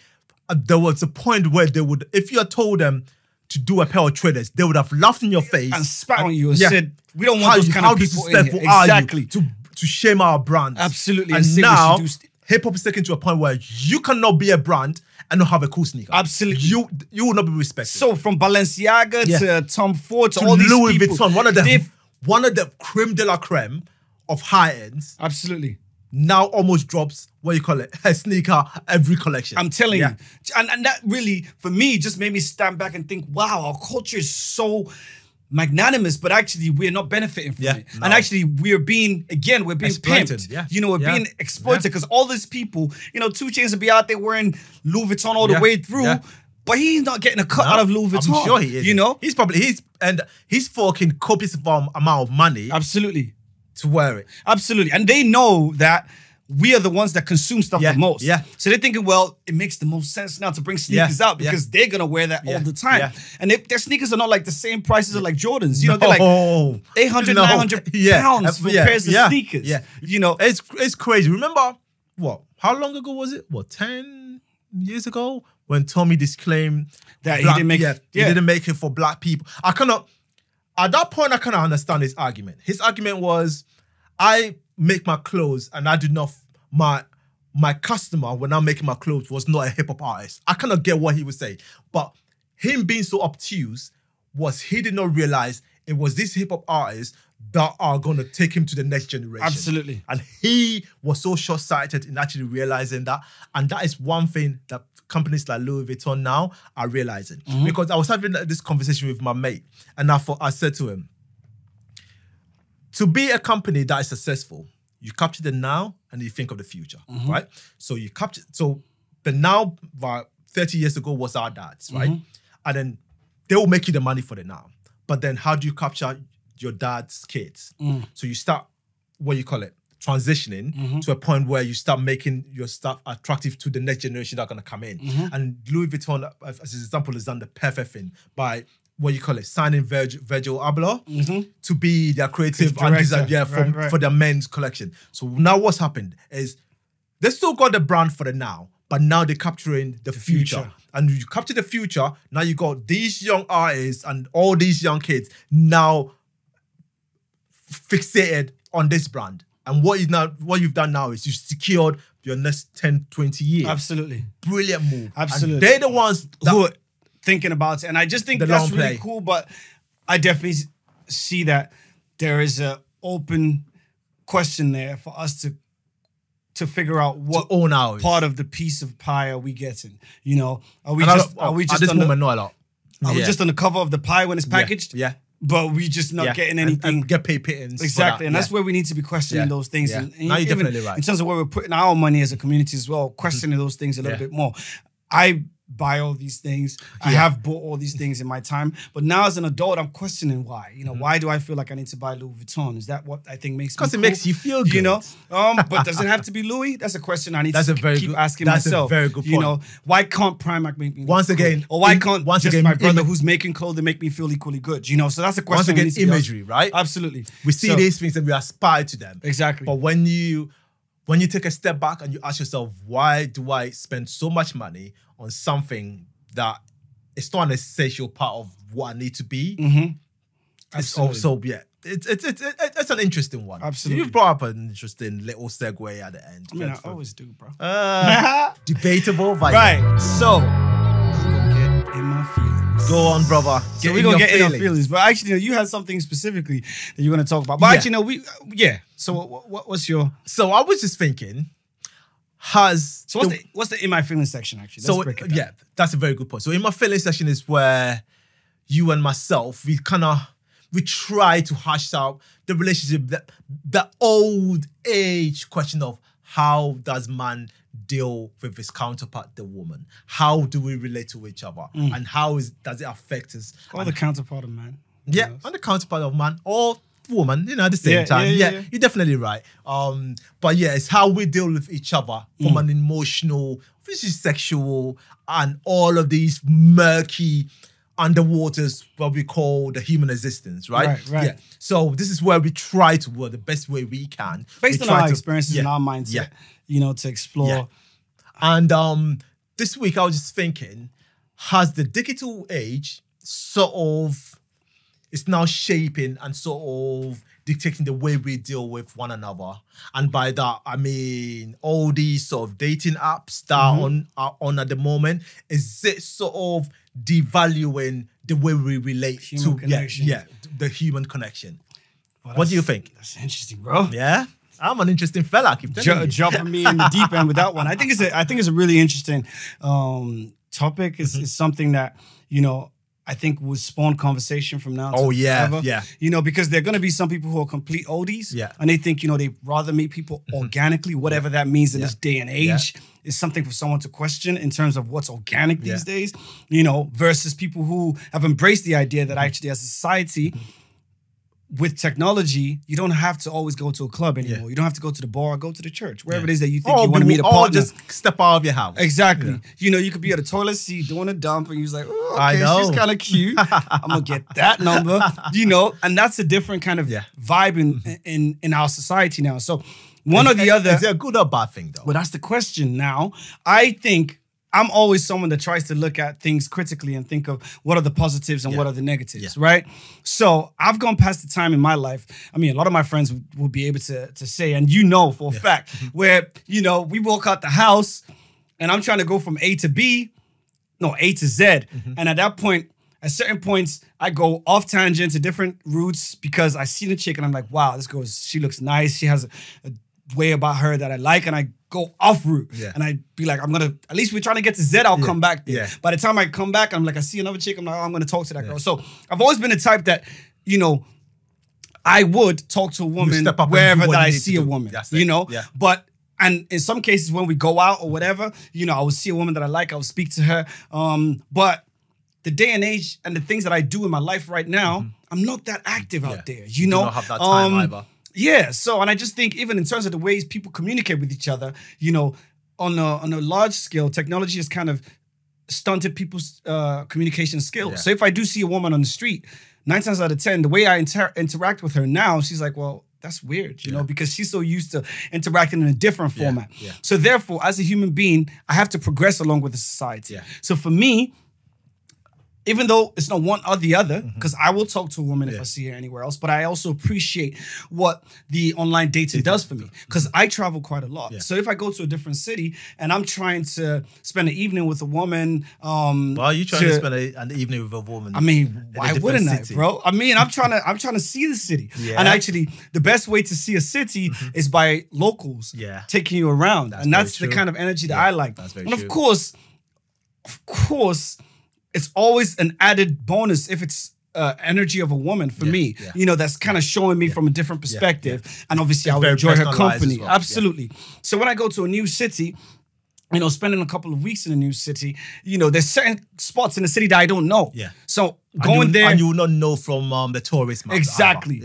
Speaker 2: There was a point where they would, if you had told them to do a pair of traders, they would have laughed in your face
Speaker 1: and spat on you and said, we don't want those kind
Speaker 2: how
Speaker 1: of people in here.
Speaker 2: Exactly. To shame our brand.
Speaker 1: Absolutely.
Speaker 2: And now, hip-hop is taken to a point where you cannot be a brand and not have a cool sneaker.
Speaker 1: Absolutely.
Speaker 2: You will not be respected.
Speaker 1: So from Balenciaga to Tom Ford to all these
Speaker 2: Louis
Speaker 1: people.
Speaker 2: Vuitton, one of the creme de la creme of high ends.
Speaker 1: Absolutely.
Speaker 2: Now almost drops, a sneaker every collection.
Speaker 1: I'm telling you. And that really, for me, just made me stand back and think, wow, our culture is so magnanimous, but actually we're not benefiting from it. No. And actually we're being
Speaker 2: exploited.
Speaker 1: Pimped. We're being exploited because all these people, 2 Chainz will be out there wearing Louis Vuitton all the way through, but he's not getting a cut out of Louis Vuitton.
Speaker 2: I'm sure he is. He's forking copious amount of money.
Speaker 1: Absolutely.
Speaker 2: To wear it.
Speaker 1: Absolutely. And they know that we are the ones that consume stuff the most.
Speaker 2: Yeah.
Speaker 1: So they're thinking, well, it makes the most sense now to bring sneakers out because they're going to wear that all the time. Yeah. And their sneakers are not like the same prices as like Jordans. They're like 800, 900 pounds for pairs of sneakers. Yeah.
Speaker 2: It's crazy. Remember, how long ago was it? 10 years ago? When Tommy disclaimed
Speaker 1: that he didn't make
Speaker 2: it for black people. At that point, I kind of understand his argument. His argument was, I make my clothes and I do not, my customer, when I'm making my clothes, was not a hip hop artist. I kind of get what he was saying. But him being so obtuse was he did not realize it was these hip hop artists that are going to take him to the next generation.
Speaker 1: Absolutely.
Speaker 2: And he was so short-sighted in actually realizing that. And that is one thing that companies like Louis Vuitton now are realizing. Mm-hmm. Because I was having this conversation with my mate and I said to him, to be a company that is successful, you capture the now and you think of the future, right? So the now, about 30 years ago, was our dads, right? And then they will make you the money for the now. But then how do you capture your dad's kids? So you start, transitioning to a point where you start making your stuff attractive to the next generation that are going to come in. And Louis Vuitton, as an example, has done the perfect thing by signing Virgil Abloh to be their creative and design, for their men's collection. So now what's happened is they still got the brand for the now, but now they're capturing the future. And you capture the future, now you got these young artists and all these young kids now fixated on this brand. And what you've done now is you've secured your next 10, 20 years.
Speaker 1: Absolutely.
Speaker 2: Brilliant move.
Speaker 1: Absolutely.
Speaker 2: And they're the ones
Speaker 1: who are thinking about it. And I just think that's really cool, but I definitely see that there is an open question there for us to figure out what part of the piece of pie are we getting. Are we just on the cover of the pie when it's packaged?
Speaker 2: Yeah.
Speaker 1: But we just not getting anything.
Speaker 2: And get paid pittance.
Speaker 1: Exactly. And that's where we need to be questioning those things.
Speaker 2: Yeah.
Speaker 1: And
Speaker 2: now you're definitely right.
Speaker 1: In terms of where we're putting our money as a community as well, questioning those things a little bit more. I buy all these things. I have bought all these things in my time. But now as an adult, I'm questioning why. Why do I feel like I need to buy Louis Vuitton? Is that what I think makes me cool?
Speaker 2: Because it makes you feel good.
Speaker 1: But does it have to be Louis? That's a question I need to keep asking myself.
Speaker 2: That's a very good point.
Speaker 1: Why can't Primark make me
Speaker 2: once again,
Speaker 1: cool? Or why can't my brother who's making clothing make me feel equally good? So that's a question.
Speaker 2: Once again, imagery, right?
Speaker 1: Absolutely.
Speaker 2: We see these things and we aspire to them.
Speaker 1: Exactly.
Speaker 2: But when you take a step back and you ask yourself, why do I spend so much money on something that it's not an essential part of what I need to be? It's also, it's an interesting one.
Speaker 1: Absolutely.
Speaker 2: You've brought up an interesting little segue at the end.
Speaker 1: I always do, bro.
Speaker 2: Debatable, but
Speaker 1: right. So, we're going to get in my feelings.
Speaker 2: Go on, brother.
Speaker 1: So we're going to get in our feelings. But actually, you had something specifically that you want to talk about. But actually, So what's your...
Speaker 2: So I was just thinking... what's
Speaker 1: the in my feelings section actually? Let's break it down.
Speaker 2: That's a very good point. So in my feelings section is where you and myself, we try to hash out the relationship, the old age question of how does man deal with his counterpart, the woman? How do we relate to each other? And how does it affect us?
Speaker 1: Or the counterpart of man.
Speaker 2: Yeah, and the counterpart of man, or woman, at the same time. Yeah, you're definitely right. But it's how we deal with each other from an emotional, sexual, and all of these murky underwaters, what we call the human existence, right?
Speaker 1: Right.
Speaker 2: Yeah. So this is where we try to work the best way we can.
Speaker 1: Based
Speaker 2: we
Speaker 1: on
Speaker 2: try
Speaker 1: our
Speaker 2: to-
Speaker 1: experiences and our mindset, to explore.
Speaker 2: Yeah. And this week I was just thinking, has the digital age sort of, it's now shaping and sort of dictating the way we deal with one another? And by that, I mean all these sort of dating apps that are on at the moment. Is it sort of devaluing the way we relate
Speaker 1: Human connection.
Speaker 2: the human connection?
Speaker 1: Well,
Speaker 2: What do you think?
Speaker 1: That's interesting, bro.
Speaker 2: Yeah, I'm an interesting fella. I keep telling you.
Speaker 1: Jumping me in the deep end with that one. I think it's a really interesting topic. It's something that I think will spawn conversation from now to forever. Because there are going to be some people who are complete oldies, and they think they rather meet people organically, whatever that means in this day and age. Is something for someone to question in terms of what's organic these days, versus people who have embraced the idea that actually as a society, with technology, you don't have to always go to a club anymore. You don't have to go to the bar, go to the church, wherever it is that you think you want to meet a partner.
Speaker 2: Just step out of your house.
Speaker 1: Exactly. You could be at a toilet seat doing a dump and you're like, oh, okay,
Speaker 2: I know.
Speaker 1: she's kind of cute. I'm going to get that number, and that's a different kind of vibe in our society now. So one or the other.
Speaker 2: Is it a good or bad thing though?
Speaker 1: Well, that's the question now. I think I'm always someone that tries to look at things critically and think of what are the positives and what are the negatives, right? So I've gone past the time in my life. I mean, a lot of my friends will be able to say, and for a fact, where, we walk out the house and I'm trying to go from A to Z. And at that point, at certain points, I go off tangent to different routes because I see the chick and I'm like, wow, this girl, she looks nice. She has a way about her that I like, and I go off route. And I be like, at least we're trying to get to Z, I'll come back there. By the time I come back, I'm like, I see another chick, I'm like, oh, I'm going to talk to that girl. So I've always been the type that, I would talk to a woman wherever that I see a woman, But, and in some cases when we go out or whatever, I would see a woman that I like, I would speak to her. But the day and age and the things that I do in my life right now, I'm not that active out there,
Speaker 2: You don't have that time either.
Speaker 1: Yeah, so, and I just think even in terms of the ways people communicate with each other, on a large scale, technology has kind of stunted people's communication skills. So if I do see a woman on the street, 9 times out of 10, the way I interact with her now, she's like, well, that's weird, because she's so used to interacting in a different format. So therefore, as a human being, I have to progress along with the society. So for me, even though it's not one or the other, because I will talk to a woman if I see her anywhere else, but I also appreciate what the online dating does for me, because I travel quite a lot. So if I go to a different city and I'm trying to spend an evening with a woman,
Speaker 2: well, you trying to spend an evening with a woman?
Speaker 1: I mean, why wouldn't I, bro? I mean, I'm trying to see the city, and actually, the best way to see a city is by locals taking you around, and that's the kind of energy that I like.
Speaker 2: That's very
Speaker 1: and
Speaker 2: true.
Speaker 1: of course. It's always an added bonus if it's energy of a woman for me, that's kind of showing me from a different perspective. And obviously I would enjoy her company. Well. Absolutely. So when I go to a new city, spending a couple of weeks in a new city, there's certain spots in the city that I don't know. So going there.
Speaker 2: And you will not know from the tourist map.
Speaker 1: Exactly.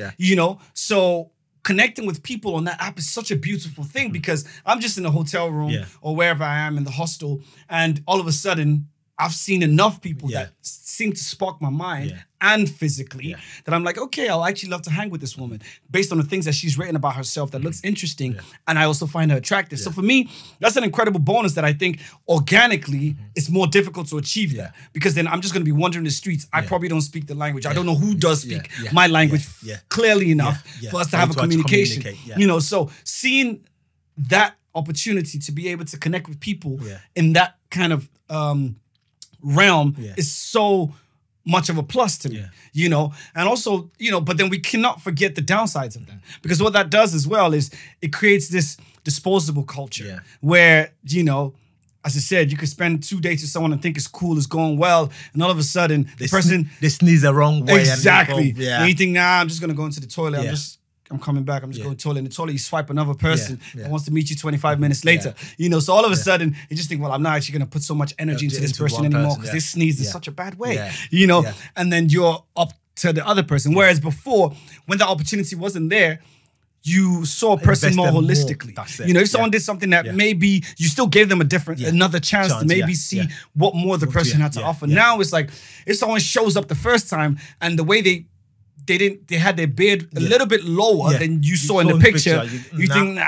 Speaker 1: So connecting with people on that app is such a beautiful thing because I'm just in a hotel room or wherever I am in the hostel, and all of a sudden, I've seen enough people that seem to spark my mind and physically that I'm like, okay, I'll actually love to hang with this woman based on the things that she's written about herself that looks interesting, and I also find her attractive. So for me, that's an incredible bonus that I think organically it's more difficult to achieve that, because then I'm just going to be wandering the streets. I probably don't speak the language. I don't know who does speak my language clearly enough for us to have a communication. So seeing that opportunity to be able to connect with people in that kind of realm is so much of a plus to me, and also, but then we cannot forget the downsides of that, because what that does as well is it creates this disposable culture where, as I said, you could spend 2 days with someone and think it's cool, it's going well, and all of a sudden the person
Speaker 2: they sneeze the wrong way.
Speaker 1: Exactly. And you think, nah, I'm just gonna go into the toilet. I'm coming back. I'm just going to the toilet. In the toilet, you swipe another person that wants to meet you 25 minutes later. So all of a sudden, you just think, well, I'm not actually going to put so much energy into this person anymore because they sneezed in such a bad way. And then you're up to the other person. Whereas before, when the opportunity wasn't there, you saw a person
Speaker 2: Invest
Speaker 1: more
Speaker 2: them more.
Speaker 1: holistically.
Speaker 2: That's it.
Speaker 1: You know, if someone did something that maybe you still gave them another chance to maybe see what more the person had to offer. Now it's like if someone shows up the first time and the way they had their beard a little bit lower than you saw in the picture, you think,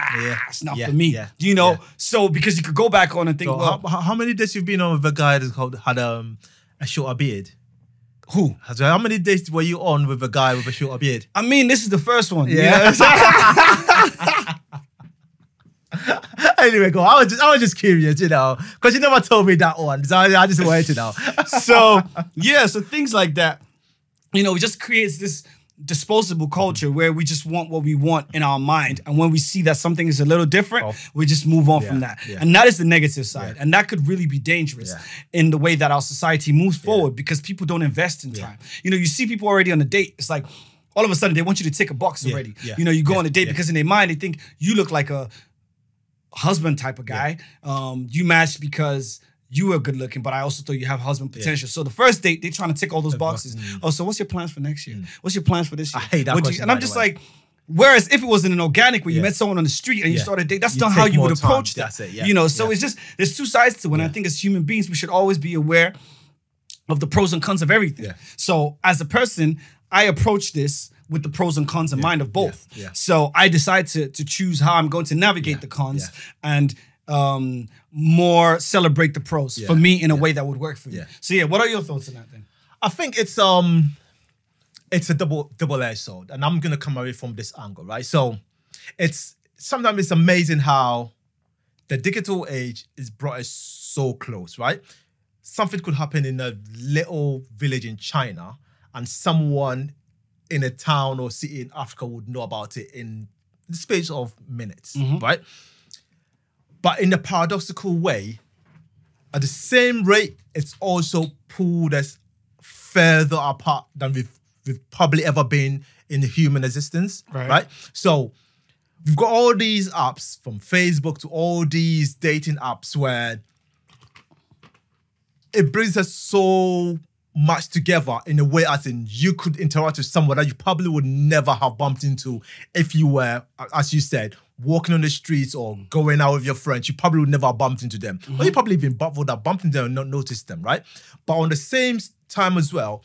Speaker 1: it's not for me. You know, so because you could go back on and think,
Speaker 2: so
Speaker 1: well,
Speaker 2: how many days you've been on with a guy that had a shorter beard?
Speaker 1: Who?
Speaker 2: How many days were you on with a guy with a shorter beard?
Speaker 1: I mean, this is the first one.
Speaker 2: Yeah. Anyway, go. I was just curious, you know, because you never told me that one, so I just wanted to know.
Speaker 1: So things like that, you know, it just creates this disposable culture where we just want what we want in our mind, and when we see that something is a little different, we just move on from that, and that is the negative side, and that could really be dangerous in the way that our society moves forward because people don't invest in time. You know, you see people already on a date. It's like all of a sudden they want you to tick a box already. You know, you go on a date because in their mind they think you look like a husband type of guy. You match because you were good looking, but I also thought you have husband potential. So the first date, they're trying to tick all those boxes. Oh, so what's your plans for next year? What's your plans for this year?
Speaker 2: I hate that question.
Speaker 1: And I'm just like, whereas if it was in an organic where you met someone on the street and you started a date, that's not how you would approach that.
Speaker 2: That's it,
Speaker 1: you know, so it's just, there's two sides to it. And I think as human beings, we should always be aware of the pros and cons of everything. So as a person, I approach this with the pros and cons in mind of both. So I decide to choose how I'm going to navigate the cons and more celebrate the pros for me in a way that would work for you. So what are your thoughts on that then?
Speaker 2: I think it's a double-edged sword, and I'm gonna come away from this angle, right? So sometimes it's amazing how the digital age is brought us so close, right? Something could happen in a little village in China, and someone in a town or city in Africa would know about it in the space of minutes, right? But in a paradoxical way, at the same rate, it's also pulled us further apart than we've probably ever been in human existence, right? So we've got all these apps, from Facebook to all these dating apps, where it brings us so much together in a way as in you could interact with someone that you probably would never have bumped into if you were, as you said, walking on the streets or going out with your friends. You probably would never have bumped into them. Or you probably even would have bumped into them and not noticed them, right? But on the same time as well,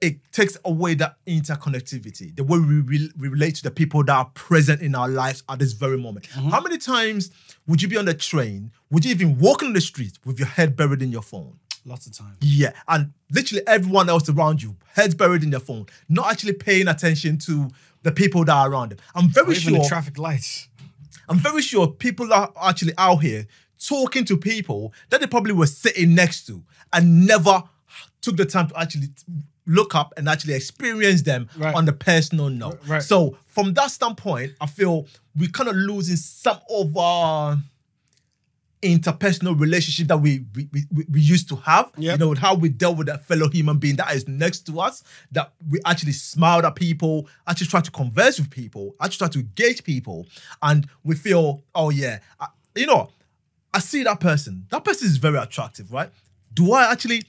Speaker 2: it takes away that interconnectivity, the way we relate to the people that are present in our lives at this very moment. How many times would you be on the train, would you even walk on the street with your head buried in your phone?
Speaker 1: Lots of times.
Speaker 2: Yeah, and literally everyone else around you, heads buried in their phone, not actually paying attention to the people that are around them. I'm very sure.
Speaker 1: Even the traffic lights.
Speaker 2: I'm very sure people are actually out here talking to people that they probably were sitting next to and never took the time to actually look up and actually experience them on the personal note. So from that standpoint, I feel we're kind of losing some of our interpersonal relationship that we used to have, you know, with how we dealt with that fellow human being that is next to us, that we actually smiled at people, actually try to converse with people, actually try to engage people, and we feel, oh yeah, you know, I see that person is very attractive, right? Do I actually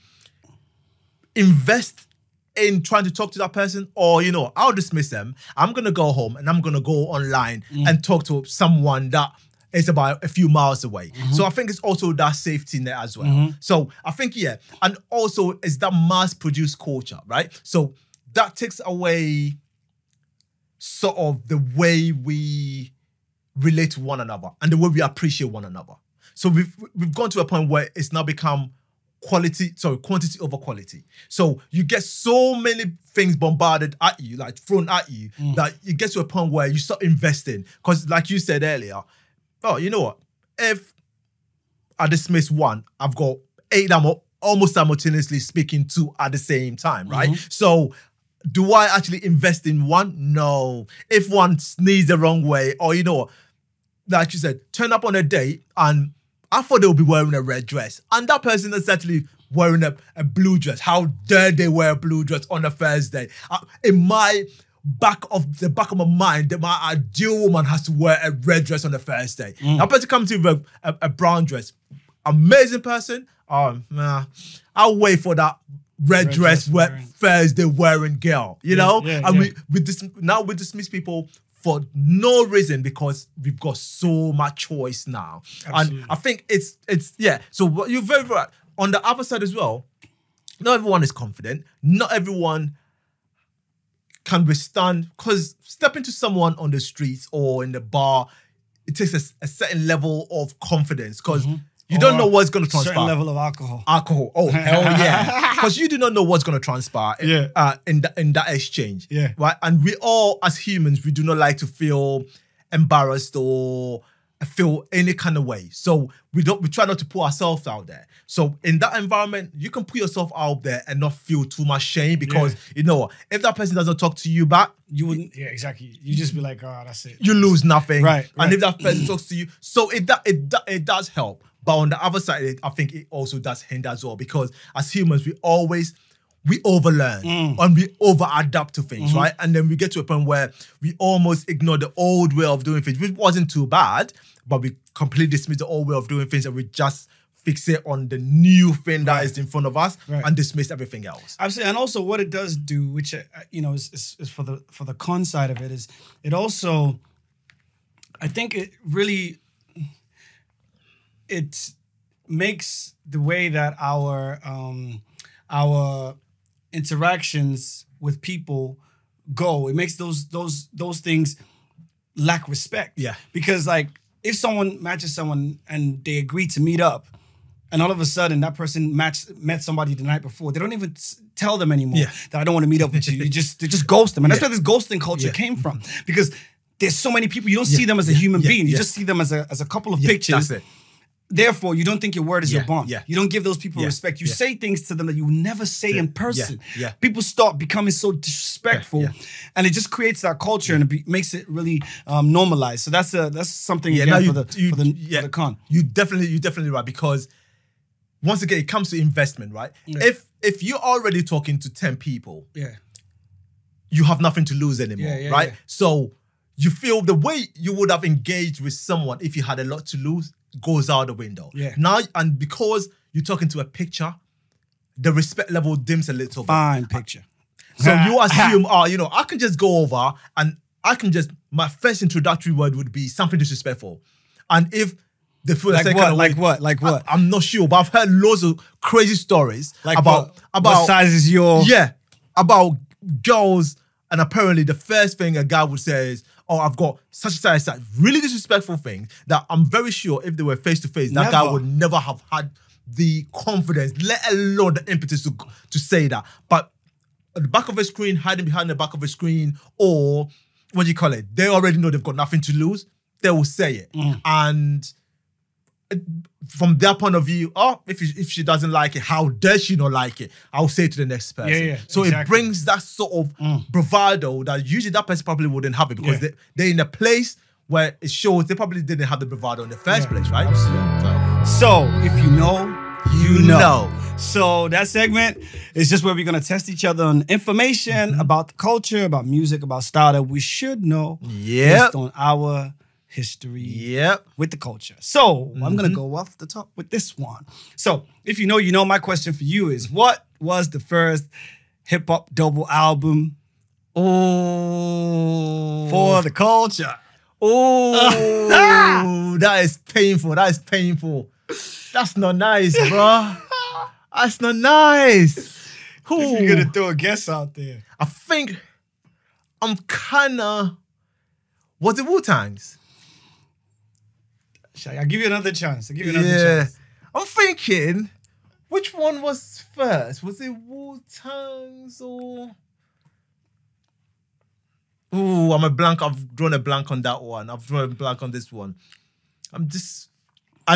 Speaker 2: invest in trying to talk to that person, or, you know, I'll dismiss them, I'm gonna go home and I'm gonna go online and talk to someone that is about a few miles away. So I think it's also that safety net as well. So I think, and also it's that mass-produced culture, right? So that takes away sort of the way we relate to one another and the way we appreciate one another. So we've gone to a point where it's now become quantity over quality. So you get so many things bombarded at you, like thrown at you, that you get to a point where you start investing. Because like you said earlier, oh, you know what? If I dismiss one, I've got 8 that I'm almost simultaneously speaking to at the same time, right? So do I actually invest in one? No. If one sneezes the wrong way, or, you know what, like you said, turn up on a date and I thought they would be wearing a red dress, and that person is actually wearing a blue dress. How dare they wear a blue dress on a first date? In my back of my mind, that my ideal woman has to wear a red dress on the first day. That person comes to with a brown dress. Amazing person. Oh, nah. I'll wait for that red dress Thursday wearing girl, you know? And we dismiss people for no reason because we've got so much choice now.
Speaker 1: Absolutely.
Speaker 2: And I think it's yeah. So what you're very right. On the other side as well, not everyone is confident. Not everyone can withstand, because stepping to someone on the streets or in the bar, it takes a certain level of confidence, because you don't know what's going to transpire.
Speaker 1: Certain level of alcohol.
Speaker 2: Alcohol. Oh, hell yeah. Because you do not know what's going to transpire in that exchange.
Speaker 1: Yeah.
Speaker 2: Right? And we all, as humans, we do not like to feel embarrassed or feel any kind of way. So we try not to put ourselves out there. So in that environment, you can put yourself out there and not feel too much shame, because you know what? If that person doesn't talk to you back,
Speaker 1: you wouldn't. Yeah, exactly. You just be like, oh, that's it.
Speaker 2: You lose nothing.
Speaker 1: Right.
Speaker 2: And if that person talks to you, so it does help. But on the other side, I think it also does hinder as well, because as humans, we overlearn and we over-adapt to things, right? And then we get to a point where we almost ignore the old way of doing things, which wasn't too bad, but we completely dismiss the old way of doing things and we just fixate on the new thing that is in front of us and dismiss everything else.
Speaker 1: Absolutely. And also what it does do, which, is for the con side of it, is it also, I think it really, it makes the way that our interactions with people go. It makes those things lack respect.
Speaker 2: Yeah.
Speaker 1: Because like if someone matches someone and they agree to meet up, and all of a sudden that person met somebody the night before, they don't even tell them anymore that I don't want to meet up with you. They just ghost them. And that's where this ghosting culture came from. Because there's so many people, you don't see them as a human being. You just see them as a couple of pictures.
Speaker 2: That's it.
Speaker 1: Therefore, you don't think your word is your bond.
Speaker 2: Yeah.
Speaker 1: You don't give those people respect. You say things to them that you would never say in person.
Speaker 2: Yeah.
Speaker 1: People start becoming so disrespectful, and it just creates that culture and it makes it really normalized. So that's something again for the con.
Speaker 2: You're definitely right, because once again, it comes to investment, right?
Speaker 1: Yeah.
Speaker 2: If you're already talking to 10 people,
Speaker 1: Yeah.
Speaker 2: you have nothing to lose anymore, right?
Speaker 1: Yeah.
Speaker 2: So you feel the way you would have engaged with someone if you had a lot to lose goes out the window.
Speaker 1: Yeah.
Speaker 2: Now, and because you're talking to a picture, the respect level dims a little bit.
Speaker 1: Fine picture.
Speaker 2: So you assume, I can just go over and my first introductory word would be something disrespectful. And if the first
Speaker 1: like what?
Speaker 2: I'm not sure, but I've heard loads of crazy stories about
Speaker 1: what size is your...
Speaker 2: Yeah, about girls, and apparently the first thing a guy would say is, oh, I've got such a size, really disrespectful thing that I'm very sure if they were face to face, that guy would never have had the confidence, let alone the impetus to say that. But at the back of a screen, hiding behind the back of a screen, or what do you call it? They already know they've got nothing to lose. They will say it. And from their point of view, if she doesn't like it, how dare she not like it? I'll say it to the next person. So exactly. It brings that sort of bravado that usually that person probably wouldn't have it, because they're in a place where it shows they probably didn't have the bravado in the first place, right?
Speaker 1: Absolutely. So if you know, you know. So that segment is just where we're going to test each other on information about the culture, about music, about style that we should know based on our history with the culture. So I'm going to go off the top with this one. So if you know, my question for you is, what was the first hip-hop double album for the culture?
Speaker 2: Oh, that is painful. That's not nice, bro. That's not nice.
Speaker 1: If you're going to throw a guess out there.
Speaker 2: I think I'm kind of... Was it Wu-Tang's?
Speaker 1: I'll give you another chance. Chance.
Speaker 2: I'm thinking, which one was first? Was it Wu-Tang's or... Ooh, I've drawn a blank on that one. I've drawn a blank on this one. And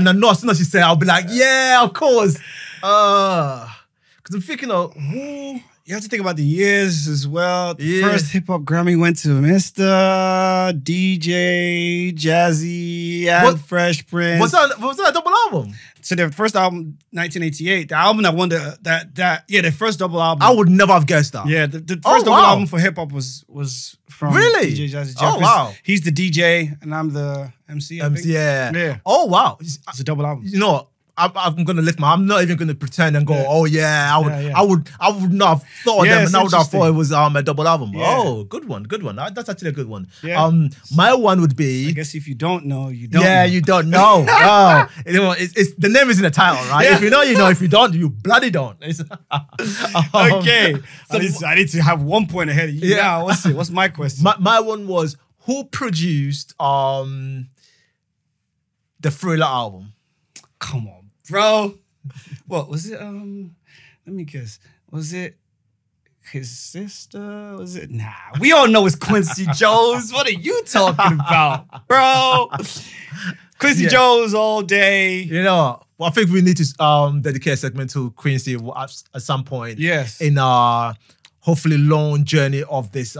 Speaker 2: I know as soon as you say it, I'll be like, yeah, of course. Because I'm thinking of Wu.
Speaker 1: You have to think about the years as well. The first hip-hop Grammy went to Mr. DJ, Jazzy, and Fresh Prince.
Speaker 2: Was that a double album?
Speaker 1: So their first album, 1988. The album that won their first double album.
Speaker 2: I would never have guessed that.
Speaker 1: Yeah, the first double album for hip-hop was from DJ Jazzy Jeff.
Speaker 2: Oh, wow.
Speaker 1: He's the DJ and I'm the MC, I think.
Speaker 2: Yeah. Oh, wow.
Speaker 1: It's a double album.
Speaker 2: You know what? I'm gonna lift my. I'm not even gonna pretend and go.
Speaker 1: Yeah.
Speaker 2: Oh yeah, I would not have thought
Speaker 1: Yeah,
Speaker 2: them,
Speaker 1: it's
Speaker 2: and I would have thought it
Speaker 1: interesting.
Speaker 2: was a double album.
Speaker 1: Yeah.
Speaker 2: Oh, good one. That's actually a good one.
Speaker 1: Yeah.
Speaker 2: My one would be.
Speaker 1: I guess if you don't know, you don't.
Speaker 2: Yeah,
Speaker 1: know.
Speaker 2: you don't know. Oh, it's the name is in the title, right?
Speaker 1: Yeah.
Speaker 2: If you know, you know. If you don't, you bloody don't.
Speaker 1: Okay. I need to have 1 point ahead of you.
Speaker 2: Yeah.
Speaker 1: Now, what's my question?
Speaker 2: My one was who produced the Thriller album?
Speaker 1: Come on, bro. What was it? Let me guess. Was it his sister? Was it? Nah. We all know it's Quincy Jones. What are you talking about, bro? Quincy Jones all day.
Speaker 2: You know, well, I think we need to dedicate a segment to Quincy at some point.
Speaker 1: Yes.
Speaker 2: In our hopefully long journey of this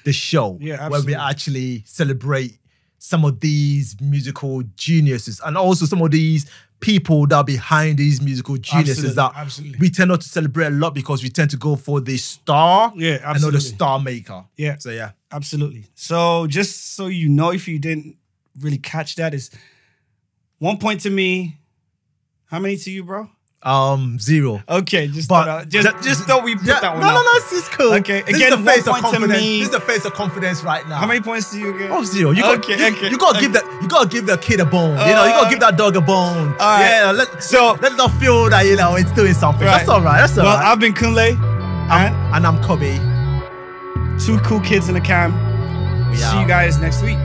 Speaker 2: this show.
Speaker 1: Yeah,
Speaker 2: where
Speaker 1: absolutely.
Speaker 2: we actually celebrate some of these musical geniuses and also some of these people that are behind these musical geniuses
Speaker 1: Absolutely.
Speaker 2: we tend not to celebrate a lot because we tend to go for the star
Speaker 1: Yeah,
Speaker 2: and not the
Speaker 1: absolutely.
Speaker 2: star maker.
Speaker 1: Yeah.
Speaker 2: So yeah.
Speaker 1: Absolutely. So just so you know, if you didn't really catch that, is 1 point to me. How many to you, bro?
Speaker 2: 0.
Speaker 1: Okay, just
Speaker 2: But
Speaker 1: just thought we put that one
Speaker 2: No,
Speaker 1: out.
Speaker 2: it's cool.
Speaker 1: Okay,
Speaker 2: This
Speaker 1: again,
Speaker 2: is the face
Speaker 1: 1
Speaker 2: of
Speaker 1: point to
Speaker 2: confidence.
Speaker 1: me.
Speaker 2: This is the face of confidence right now.
Speaker 1: How many points to you again?
Speaker 2: Oh, 0. You got,
Speaker 1: Okay.
Speaker 2: you gotta give that. You gotta give the kid a bone. You know, you gotta give that dog a bone.
Speaker 1: all right.
Speaker 2: Yeah. Let's not feel that it's doing something.
Speaker 1: Right.
Speaker 2: That's all right. That's all
Speaker 1: Well,
Speaker 2: right.
Speaker 1: I've been Kunle.
Speaker 2: And I'm Kobe.
Speaker 1: 2 cool kids in the cam.
Speaker 2: We
Speaker 1: See
Speaker 2: out.
Speaker 1: you guys next week.